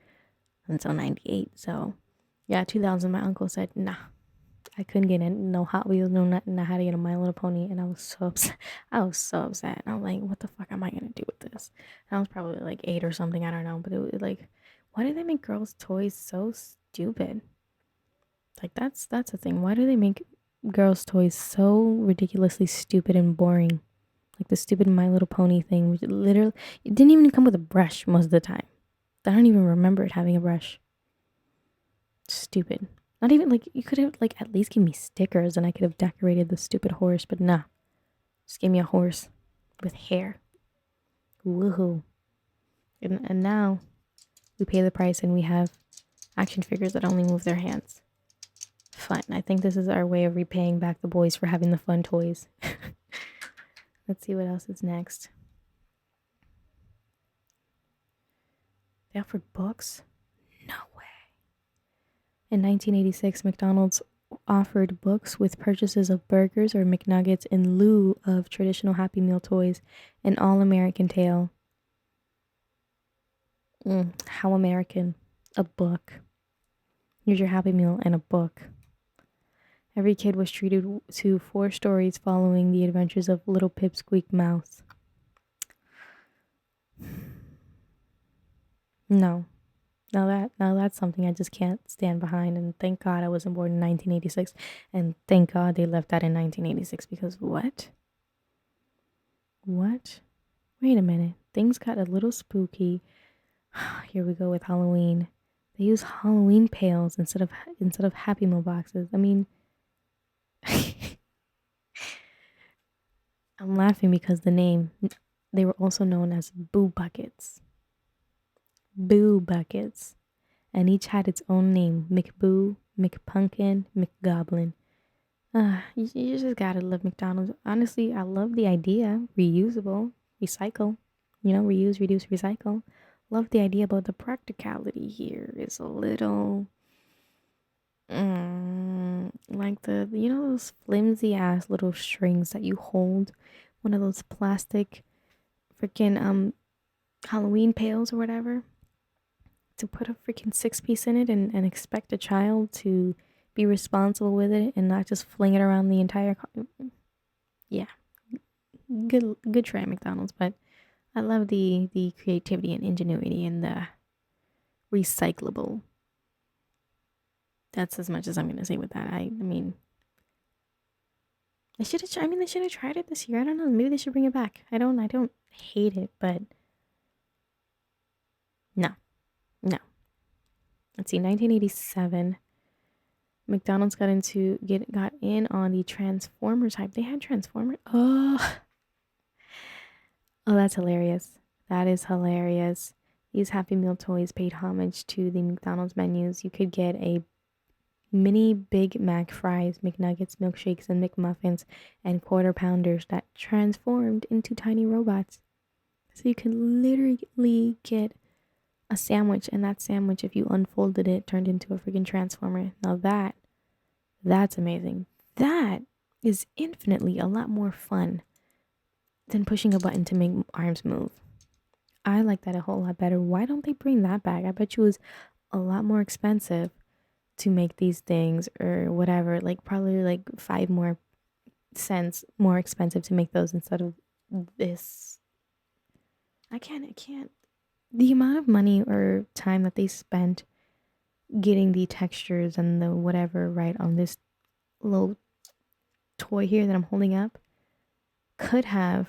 until 98. So, yeah, 2000, my uncle said, nah, I couldn't get in. No Hot Wheels, no nothing. I had to get a My Little Pony, and I was so upset. I was like, what the fuck am I going to do with this? And I was probably like 8 or something. I don't know. But it was like, why do they make girls' toys so stupid? Like, that's the thing. Why do they make girls' toys so ridiculously stupid and boring? Like the stupid My Little Pony thing, which literally, it didn't even come with a brush most of the time. I don't even remember it having a brush. Stupid. Not even, like, you could have, like, at least give me stickers and I could have decorated the stupid horse, but nah. Just give me a horse with hair. Woohoo. And now we pay the price and we have action figures that only move their hands. Fun. I think this is our way of repaying back the boys for having the fun toys. Let's see what else is next. They offered books? No way. In 1986, McDonald's offered books with purchases of burgers or McNuggets in lieu of traditional Happy Meal toys, an all-American tale. How American. A book. Here's your Happy Meal and a book. Every kid was treated to 4 stories following the adventures of Little Pipsqueak Mouse. No. Now that's something I just can't stand behind, and thank God I wasn't born in 1986, and thank God they left that in 1986, because what? What? Wait a minute. Things got a little spooky. Here we go with Halloween. They use Halloween pails instead of Happy Meal boxes. I mean, I'm laughing because the name, they were also known as Boo Buckets. Boo Buckets. And each had its own name. McBoo, McPumpkin, McGoblin. You just gotta love McDonald's. Honestly, I love the idea. Reusable, recycle. Reuse, reduce, recycle. Love the idea, but the practicality here is a little... like those flimsy ass little strings that you hold, one of those plastic freaking Halloween pails or whatever, to put a freaking 6-piece in it and expect a child to be responsible with it and not just fling it around the entire yeah, good try, McDonald's, but I love the creativity and ingenuity and the recyclable. That's as much as I'm gonna say with that. I mean, they should have tried it this year. I don't know. Maybe they should bring it back. I don't hate it, but no. Let's see. 1987, McDonald's got in on the Transformers hype. They had Transformers. Oh, that's hilarious. That is hilarious. These Happy Meal toys paid homage to the McDonald's menus. You could get a mini Big Mac fries, McNuggets, milkshakes, and McMuffins, and quarter pounders that transformed into tiny robots. So you could literally get a sandwich, and that sandwich, if you unfolded it, turned into a freaking transformer. Now that's amazing. That is infinitely a lot more fun than pushing a button to make arms move. I like that a whole lot better. Why don't they bring that back? I bet you it was a lot more expensive to make these things, or whatever, like probably like 5 more cents more expensive to make those instead of this. I can't. The amount of money or time that they spent getting the textures and the whatever right on this little toy here that I'm holding up could have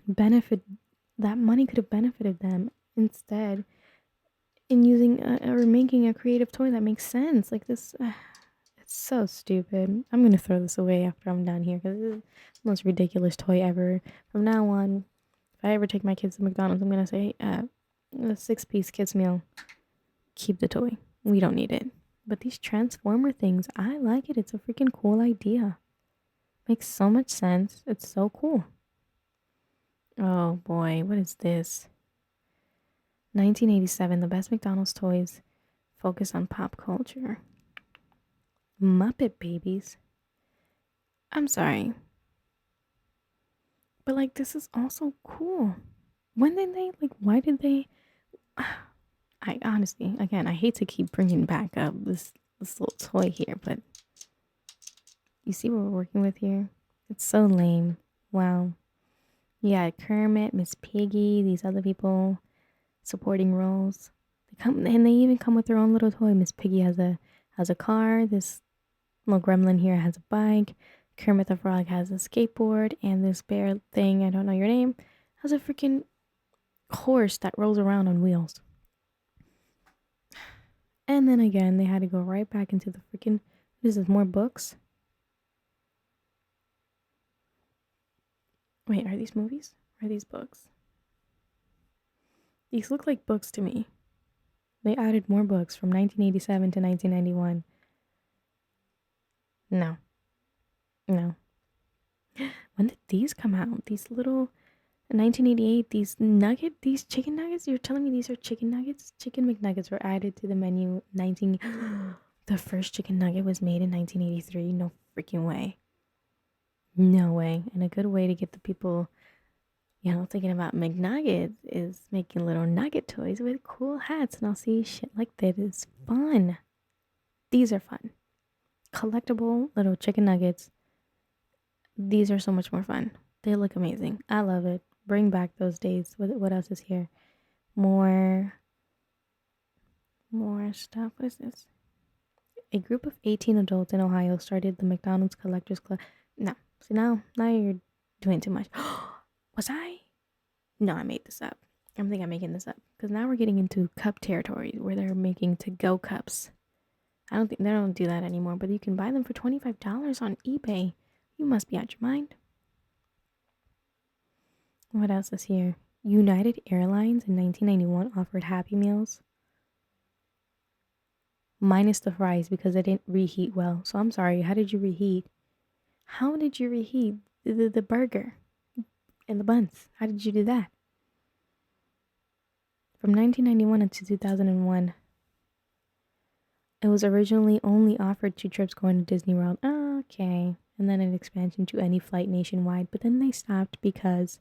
that money could have benefited them instead in using or making a creative toy that makes sense. Like this, it's so stupid. I'm gonna throw this away after I'm done here because this is the most ridiculous toy ever. From now on, if I ever take my kids to McDonald's, I'm gonna say, a 6-piece kids meal. Keep the toy. We don't need it. But these Transformer things, I like it. It's a freaking cool idea. Makes so much sense. It's so cool. Oh boy, what is this? 1987, the best McDonald's toys focus on pop culture. Muppet Babies. I'm sorry. But like, this is also cool. When did they, why did they... I honestly, again, I hate to keep bringing back up this little toy here, but you see what we're working with here? It's so lame. Wow. Yeah, Kermit, Miss Piggy, these other people supporting roles. They even come with their own little toy. Miss Piggy has a car. This little gremlin here has a bike. Kermit the Frog has a skateboard, and this bear thing, I don't know your name, has a freaking horse that rolls around on wheels. And then again, they had to go right back into the freaking... What is this, more books? Wait, are these movies? Or are these books? These look like books to me. They added more books from 1987 to 1991. No. No. When did these come out? These little 1988, these chicken nuggets? You're telling me these are chicken nuggets? Chicken McNuggets were added to the menu 19 The first chicken nugget was made in 1983. No freaking way. No way. And a good way to get the people, thinking about McNuggets is making little nugget toys with cool hats. And I'll see shit like that is fun. These are fun. Collectible little chicken nuggets. These are so much more fun. They look amazing. I love it. Bring back those days. What else is here? More stuff. What is this? A group of 18 adults in Ohio started the McDonald's Collectors Club. No. See, now you're doing too much. Was I? No, I made this up. I think I'm making this up. Because now we're getting into cup territory where they're making to-go cups. I don't think they don't do that anymore, but you can buy them for $25 on eBay. You must be out your mind. What else is here? United Airlines in 1991 offered Happy Meals minus the fries because they didn't reheat well. So I'm sorry, how did you reheat? How did you reheat the burger and the buns? How did you do that? From 1991 to 2001, it was originally only offered 2 trips going to Disney World. Oh, okay. And then an expansion to any flight nationwide. But then they stopped because...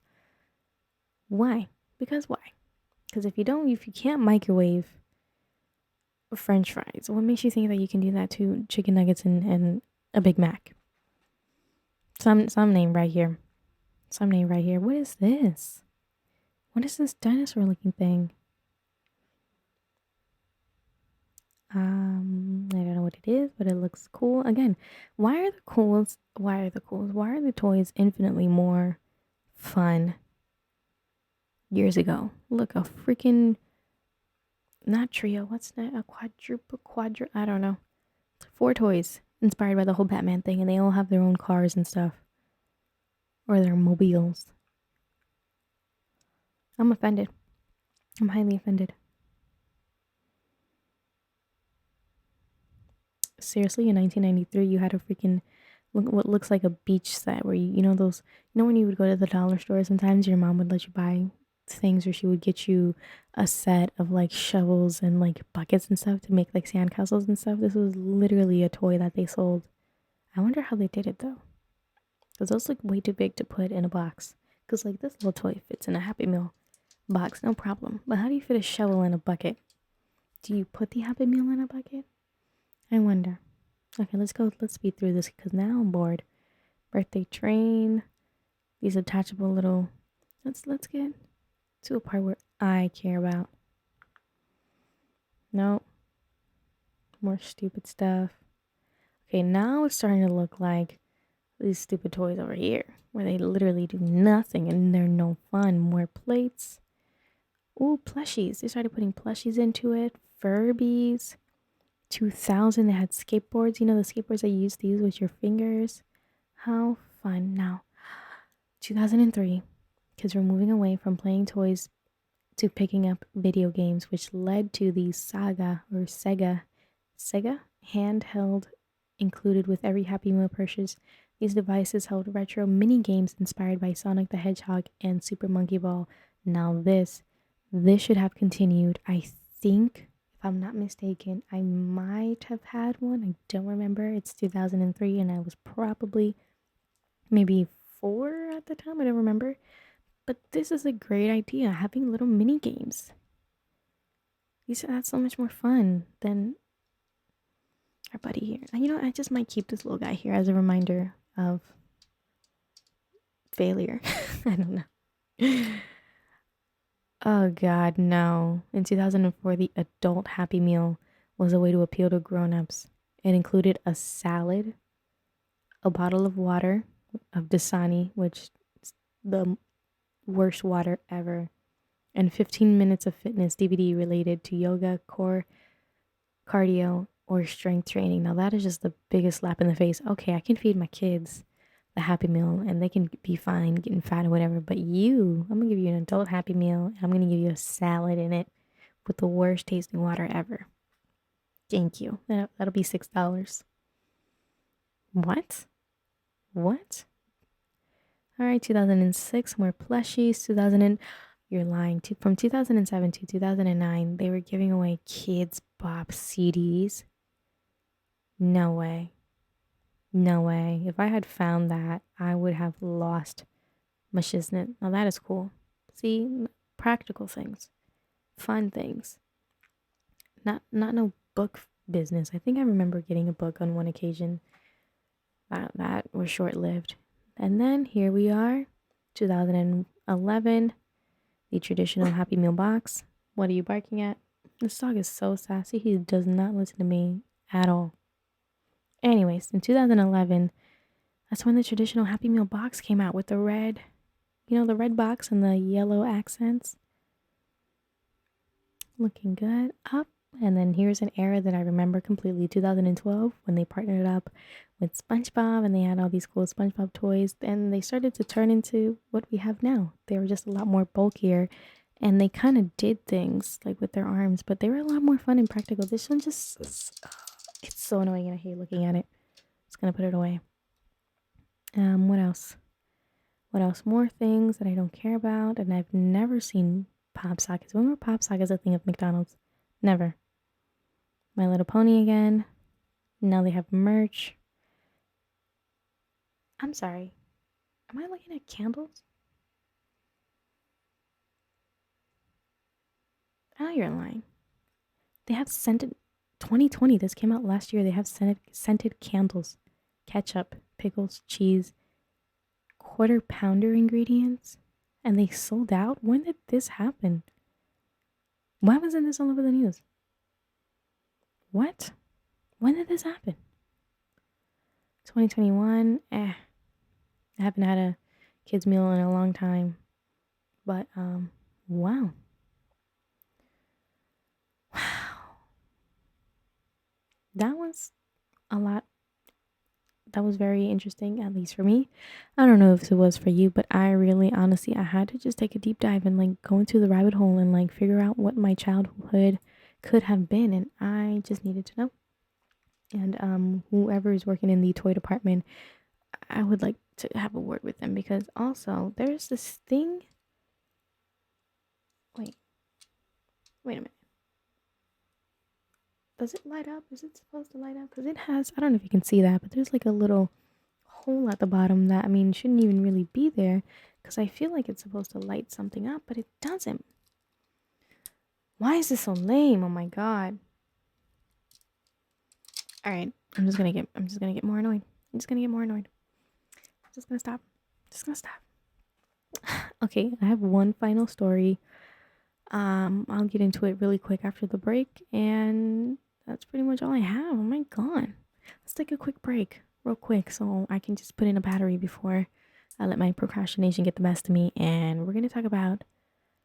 Why? Because why? Because if you can't microwave French fries, what makes you think that you can do that to chicken nuggets and a Big Mac? Some name right here. Some name right here. What is this? What is this dinosaur looking thing? I don't know what it is, but it looks cool. Again, why are the toys infinitely more fun years ago? Look, a freaking, not trio, what's that? A quadruple, I don't know. 4 toys inspired by the whole Batman thing, and they all have their own cars and stuff. Or their mobiles. I'm offended. I'm highly offended. Seriously, in 1993, you had a freaking what looks like a beach set where when you would go to the dollar store, sometimes your mom would let you buy things, or she would get you a set of like shovels and like buckets and stuff to make like sandcastles and stuff. This was literally a toy that they sold. I wonder how they did it though, because those look way too big to put in a box. Because like this little toy fits in a Happy Meal box, no problem. But how do you fit a shovel in a bucket? Do you put the Happy Meal in a bucket? I wonder. Okay, let's speed through this because now I'm bored. Birthday train. These attachable little... Let's get to a part where I care about. No. More stupid stuff. Okay, now it's starting to look like these stupid toys over here where they literally do nothing and they're no fun. More plates. Ooh, plushies. They started putting plushies into it. Furbies. 2000, they had skateboards. The skateboards that you used to use with your fingers. How fun. Now, 2003, kids were moving away from playing toys to picking up video games, which led to the Sega handheld included with every Happy Meal purchase. These devices held retro mini games inspired by Sonic the Hedgehog and Super Monkey Ball. Now this should have continued. I think, if I'm not mistaken, I might have had one. I don't remember. It's 2003 and I was probably maybe 4 at the time. I don't remember. But this is a great idea, having little mini games. That's so much more fun than our buddy here. I just might keep this little guy here as a reminder of failure. I don't know. Oh God, no. In 2004, the adult Happy Meal was a way to appeal to grown-ups. It included a salad, a bottle of water, of Dasani, which is the worst water ever, and 15 minutes of fitness DVD related to yoga, core, cardio, or strength training. Now that is just the biggest slap in the face. Okay, I can feed my kids a Happy Meal, and they can be fine getting fat or whatever. But I'm gonna give you an adult Happy Meal, and I'm gonna give you a salad in it with the worst tasting water ever. Thank you. That'll be $6. What? What? All right, 2006, more plushies. You're lying. From 2007 to 2009, they were giving away Kids Bop CDs. No way. No way. If I had found that, I would have lost my shiznit. Now that is cool. See, practical things, fun things. Not no book business. I think I remember getting a book on one occasion. That was short lived. And then here we are, 2011, the traditional Happy Meal box. What are you barking at? This dog is so sassy. He does not listen to me at all. Anyways, in 2011, that's when the traditional Happy Meal box came out with the red, the red box and the yellow accents. Looking good. Up. And then here's an era that I remember completely, 2012, when they partnered up with SpongeBob and they had all these cool SpongeBob toys. And they started to turn into what we have now. They were just a lot more bulkier and they kind of did things like with their arms, but they were a lot more fun and practical. This one just, it's so annoying and I hate looking at it. Just gonna put it away. What else? What else? More things that I don't care about and I've never seen Pop Sockets. When were Pop Sockets a thing of McDonald's? Never. My Little Pony again. Now they have merch. I'm sorry. Am I looking at candles? Oh, you're lying. They have scented 2020. This came out last year. They have scented candles, ketchup, pickles, cheese, quarter pounder ingredients, and they sold out. When did this happen? Why wasn't this all over the news? What? When did this happen? 2021. I haven't had a kids meal in a long time, but wow. That was a lot. That was very interesting, at least for me. I don't know if it was for you, but I really, honestly, I had to just take a deep dive and like go into the rabbit hole and like figure out what my childhood could have been, and I just needed to know. And whoever is working in the toy department, I would like to have a word with them because also there's this thing. Wait a minute. Does it light up? Is it supposed to light up? Because it has, I don't know if you can see that, but there's like a little hole at the bottom that, I mean, shouldn't even really be there because I feel like it's supposed to light something up, but it doesn't. Why is this so lame? Oh my god. All right, I'm just gonna get more annoyed. I'm just gonna stop. Okay, I have one final story. I'll get into it really quick after the break, and that's pretty much all I have. Oh my god. Let's take a quick break, real quick, so I can just put in a battery before I let my procrastination get the best of me. And we're gonna talk about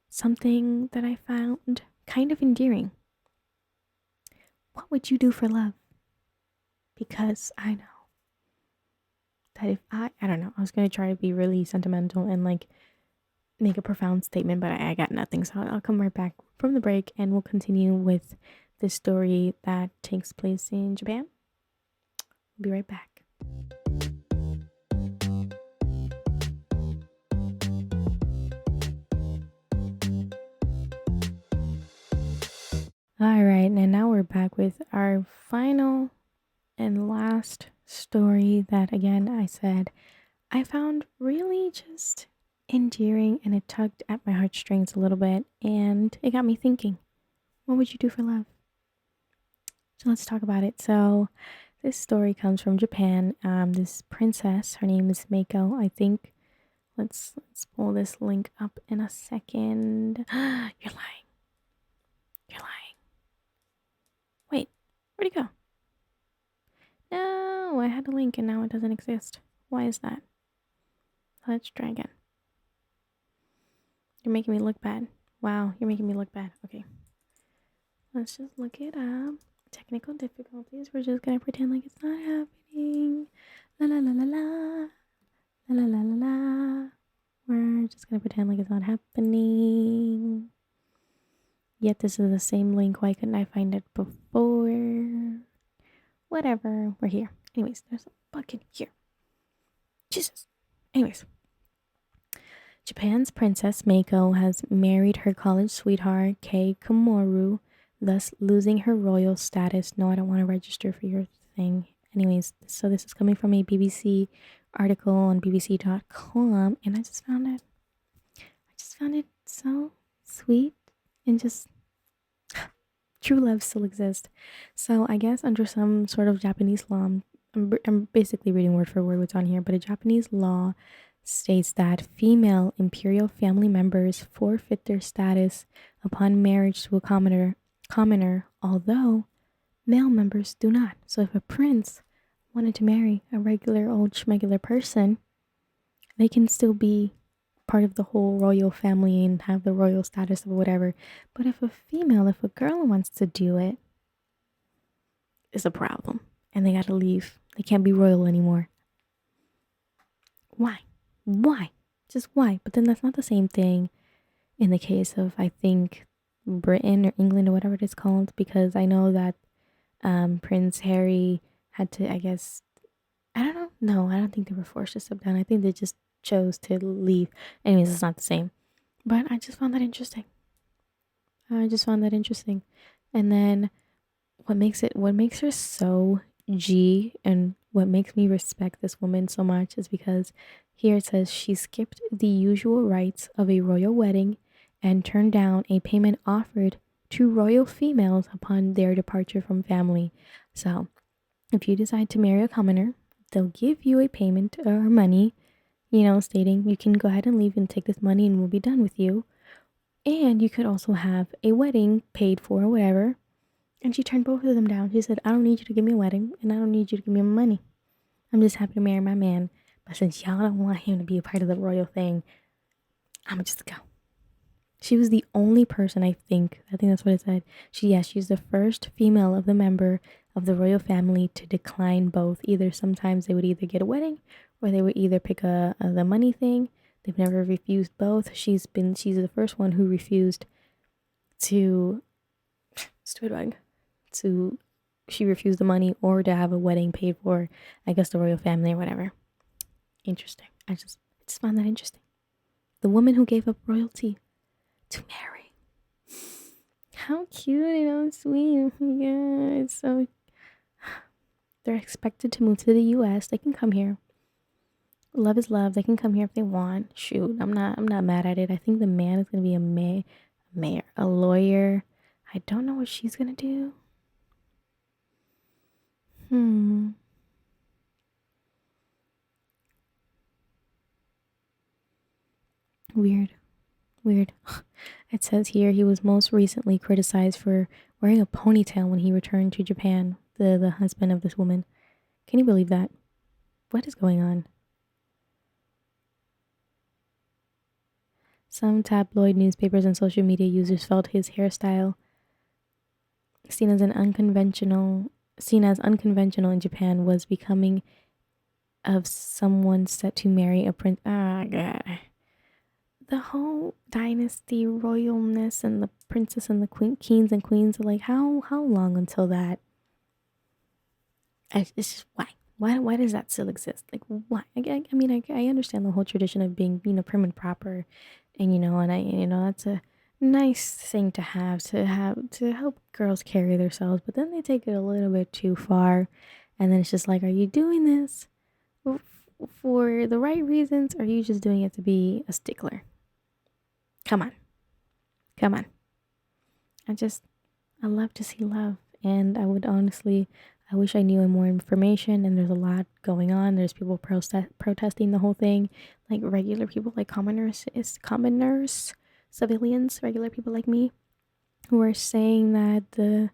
something that I found kind of endearing. What would you do for love? Because I know that if I don't know, I was gonna try to be really sentimental and like make a profound statement, but I got nothing. So I'll come right back from the break and we'll continue with this story that takes place in Japan. We'll be right back. All right, and now we're back with our final and last story that, again, I said I found really just endearing and it tugged at my heartstrings a little bit and it got me thinking, what would you do for love? So let's talk about it. So this story comes from Japan. This princess, her name is Mako, I think. Let's pull this link up in a second. You're lying. Wait, where'd it go? No, I had a link and now it doesn't exist. Why is that? Let's try again. You're making me look bad. Wow, you're making me look bad. Okay. Let's just look it up. Technical difficulties. We're just gonna pretend like it's not happening. La la la la la. La la la la la. We're just gonna pretend like it's not happening. Yet this is the same link. Why couldn't I find it before? Whatever. We're here. Anyways, there's a bug in here. Jesus. Anyways, Japan's Princess Mako has married her college sweetheart, Kei Komoru, thus losing her royal status. No, I don't want to register for your thing. Anyways, so this is coming from a BBC article on bbc.com, and I just found it so sweet and just true love still exists. So I guess under some sort of Japanese law, I'm basically reading word for word what's on here, but a Japanese law states that female imperial family members forfeit their status upon marriage to a commoner, although male members do not. So if a prince wanted to marry a regular old schmegular person, they can still be part of the whole royal family and have the royal status or whatever. But if a girl wants to do it, it's a problem. And they gotta leave. They can't be royal anymore. Why? Why? Just why? But then that's not the same thing in the case of, I think, Britain or England or whatever it is called, because I know that Prince Harry had to, I guess, I don't know. No, I don't think they were forced to step down. I think they just chose to leave. Anyways, it's not the same. But I just found that interesting. And then what makes her so G and what makes me respect this woman so much is because here it says she skipped the usual rites of a royal wedding and turned down a payment offered to royal females upon their departure from family. So if you decide to marry a commoner, they'll give you a payment or money, stating you can go ahead and leave and take this money and we'll be done with you. And you could also have a wedding paid for or whatever. And she turned both of them down. She said, I don't need you to give me a wedding and I don't need you to give me my money. I'm just happy to marry my man. But since y'all don't want him to be a part of the royal thing, I'm just go. She was the only person, I think that's what it said. She's the first female of the member of the royal family to decline both. Either sometimes they would either get a wedding or they would either pick the money thing. They've never refused both. She's the first one who refused to she refused the money or to have a wedding paid for, I guess, the royal family or whatever. Interesting. I just found that interesting. The woman who gave up royalty to marry. How cute and sweet. Yeah, it's so. They're expected to move to the U.S. They can come here. Love is love. They can come here if they want. Shoot, I'm not mad at it. I think the man is gonna be a lawyer. I don't know what she's gonna do. Weird. It says here he was most recently criticized for wearing a ponytail when he returned to Japan, the husband of this woman. Can you believe that? What is going on? Some tabloid newspapers and social media users felt his hairstyle, seen as unconventional in Japan, was becoming of someone set to marry a prince. God. The whole dynasty royalness and the princess and the kings and queens are like, how long until that? It's just why does that still exist? Like, why? I mean, I understand the whole tradition of being prim and proper, and that's a nice thing to have to help girls carry themselves, but then they take it a little bit too far, and then it's just like, are you doing this for the right reasons, or are you just doing it to be a stickler? Come on. I love to see love, and I wish I knew more information, and there's a lot going on. There's people protesting the whole thing, like regular people, like commoners, civilians, regular people like me, who are saying that the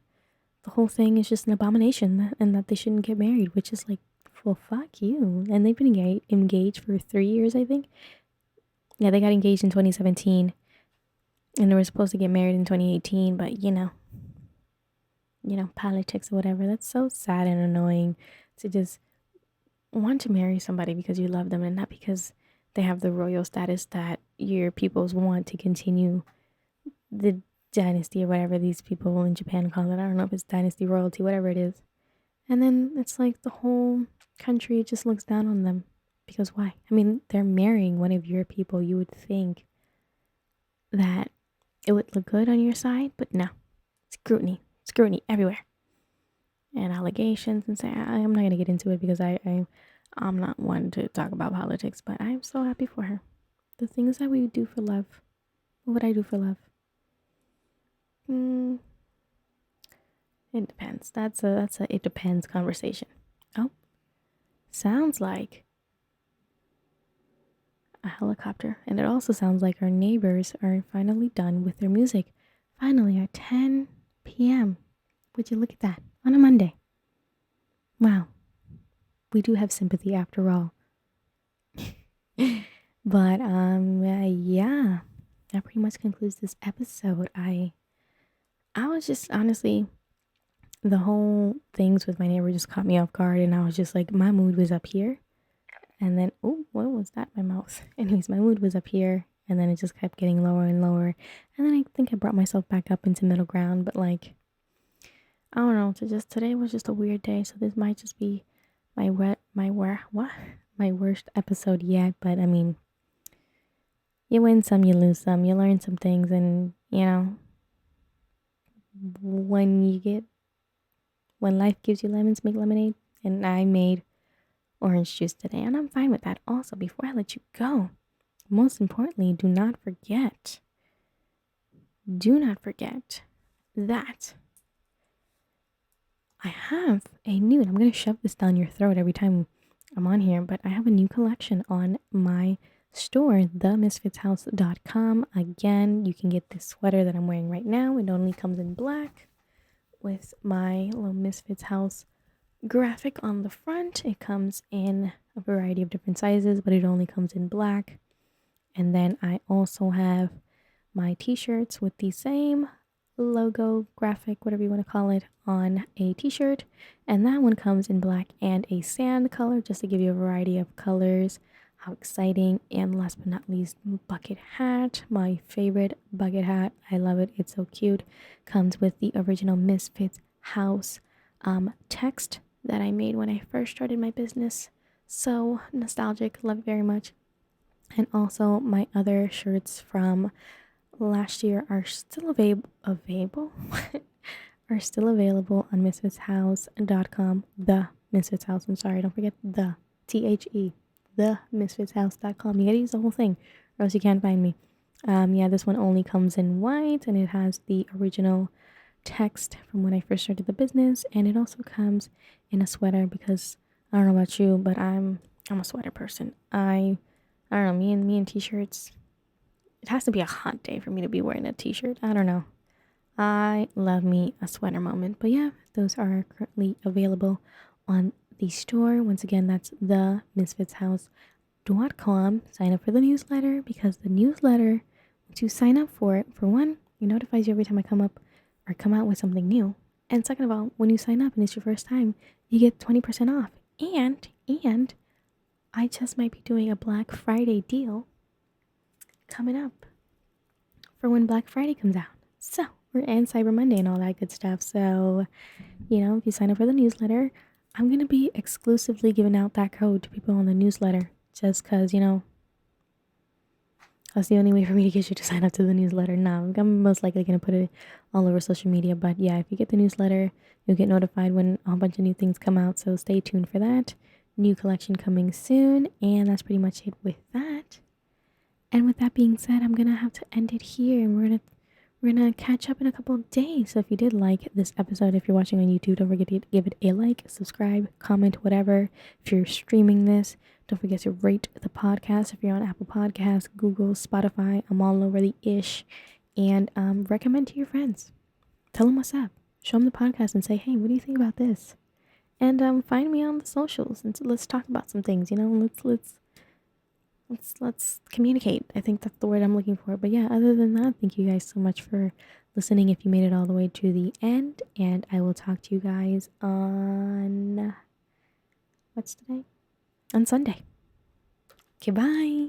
whole thing is just an abomination and that they shouldn't get married, which is like, well, fuck you. And they've been engaged for 3 years, I think. Yeah, they got engaged in 2017. And they were supposed to get married in 2018, but politics or whatever. That's so sad and annoying to just want to marry somebody because you love them and not because they have the royal status that your peoples want to continue the dynasty or whatever these people in Japan call it. I don't know if it's dynasty, royalty, whatever it is. And then it's like the whole country just looks down on them. Because why? I mean, they're marrying one of your people. You would think that it would look good on your side, but no. Scrutiny everywhere. And allegations and say, I'm not going to get into it because I'm not one to talk about politics, but I'm so happy for her. The things that we do for love. What would I do for love? It depends. That's a it depends conversation. Oh, sounds like a helicopter. And it also sounds like our neighbors are finally done with their music. Finally, at 10 p.m. Would you look at that? On a Monday. Wow. We do have sympathy after all. But yeah. That pretty much concludes this episode. I was just honestly, the whole things with my neighbor just caught me off guard, and I was just like, my mood was up here. And then, oh, what was that? My mouth. Anyways, my mood was up here, and then it just kept getting lower and lower. And then I think I brought myself back up into middle ground, but like, I don't know. Today was just a weird day, so this might just be my worst episode yet. But I mean, you win some, you lose some, you learn some things, and you know, when life gives you lemons, make lemonade. And I made orange juice today, and I'm fine with that. Also, before I let you go, most importantly, do not forget that I have a new, and I'm going to shove this down your throat every time I'm on here, but I have a new collection on my store, themisfitshouse.com. Again, you can get this sweater that I'm wearing right now. It only comes in black with my little Misfits house graphic on the front. It comes in a variety of different sizes, but it only comes in black. And then I also have my t-shirts with the same logo, graphic, whatever you want to call it, on a t-shirt, and that one comes in black and a sand color, just to give you a variety of colors. How exciting. And last but not least, bucket hat, my favorite bucket hat. I love it. It's so cute. Comes with the original Misfits house text that I made when I first started my business. So nostalgic. Love it very much. And also my other shirts from last year are still available are still available on misfitshouse.com. The Misfits House, I'm sorry, don't forget the THE, the misfitshouse.com. You gotta use the whole thing or else you can't find me. Yeah, this one only comes in white, and it has the original text from when I first started the business, and it also comes in a sweater because I don't know about you, but I'm a sweater person. I don't know, me and t-shirts. It has to be a hot day for me to be wearing a t-shirt. I don't know. I love me a sweater moment. But yeah, those are currently available on the store. Once again, that's themisfitshouse.com. Sign up for the newsletter, because the newsletter, once you sign up for it, for one, it notifies you every time I come out with something new. And second of all, when you sign up and it's your first time, you get 20% off. And I just might be doing a Black Friday deal coming up for when Black Friday comes out. So, and Cyber Monday and all that good stuff. So, if you sign up for the newsletter, I'm going to be exclusively giving out that code to people on the newsletter. Just because, that's the only way for me to get you to sign up to the newsletter. No, I'm most likely going to put it all over social media. But yeah, if you get the newsletter, you'll get notified when a whole bunch of new things come out. So stay tuned for that. New collection coming soon. And that's pretty much it with that. And with that being said, I'm going to have to end it here. And we're gonna catch up in a couple of days. So if you did like this episode, if you're watching on YouTube, don't forget to give it a like, subscribe, comment, whatever. If you're streaming this, don't forget to rate the podcast. If you're on Apple Podcasts, Google, Spotify, I'm all over the ish. And recommend to your friends. Tell them what's up. Show them the podcast and say, hey, what do you think about this? And find me on the socials and let's talk about some things. Let's communicate. I think that's the word I'm looking for. But yeah, other than that, thank you guys so much for listening if you made it all the way to the end. And I will talk to you guys on, what's today? on Sunday. Okay, bye.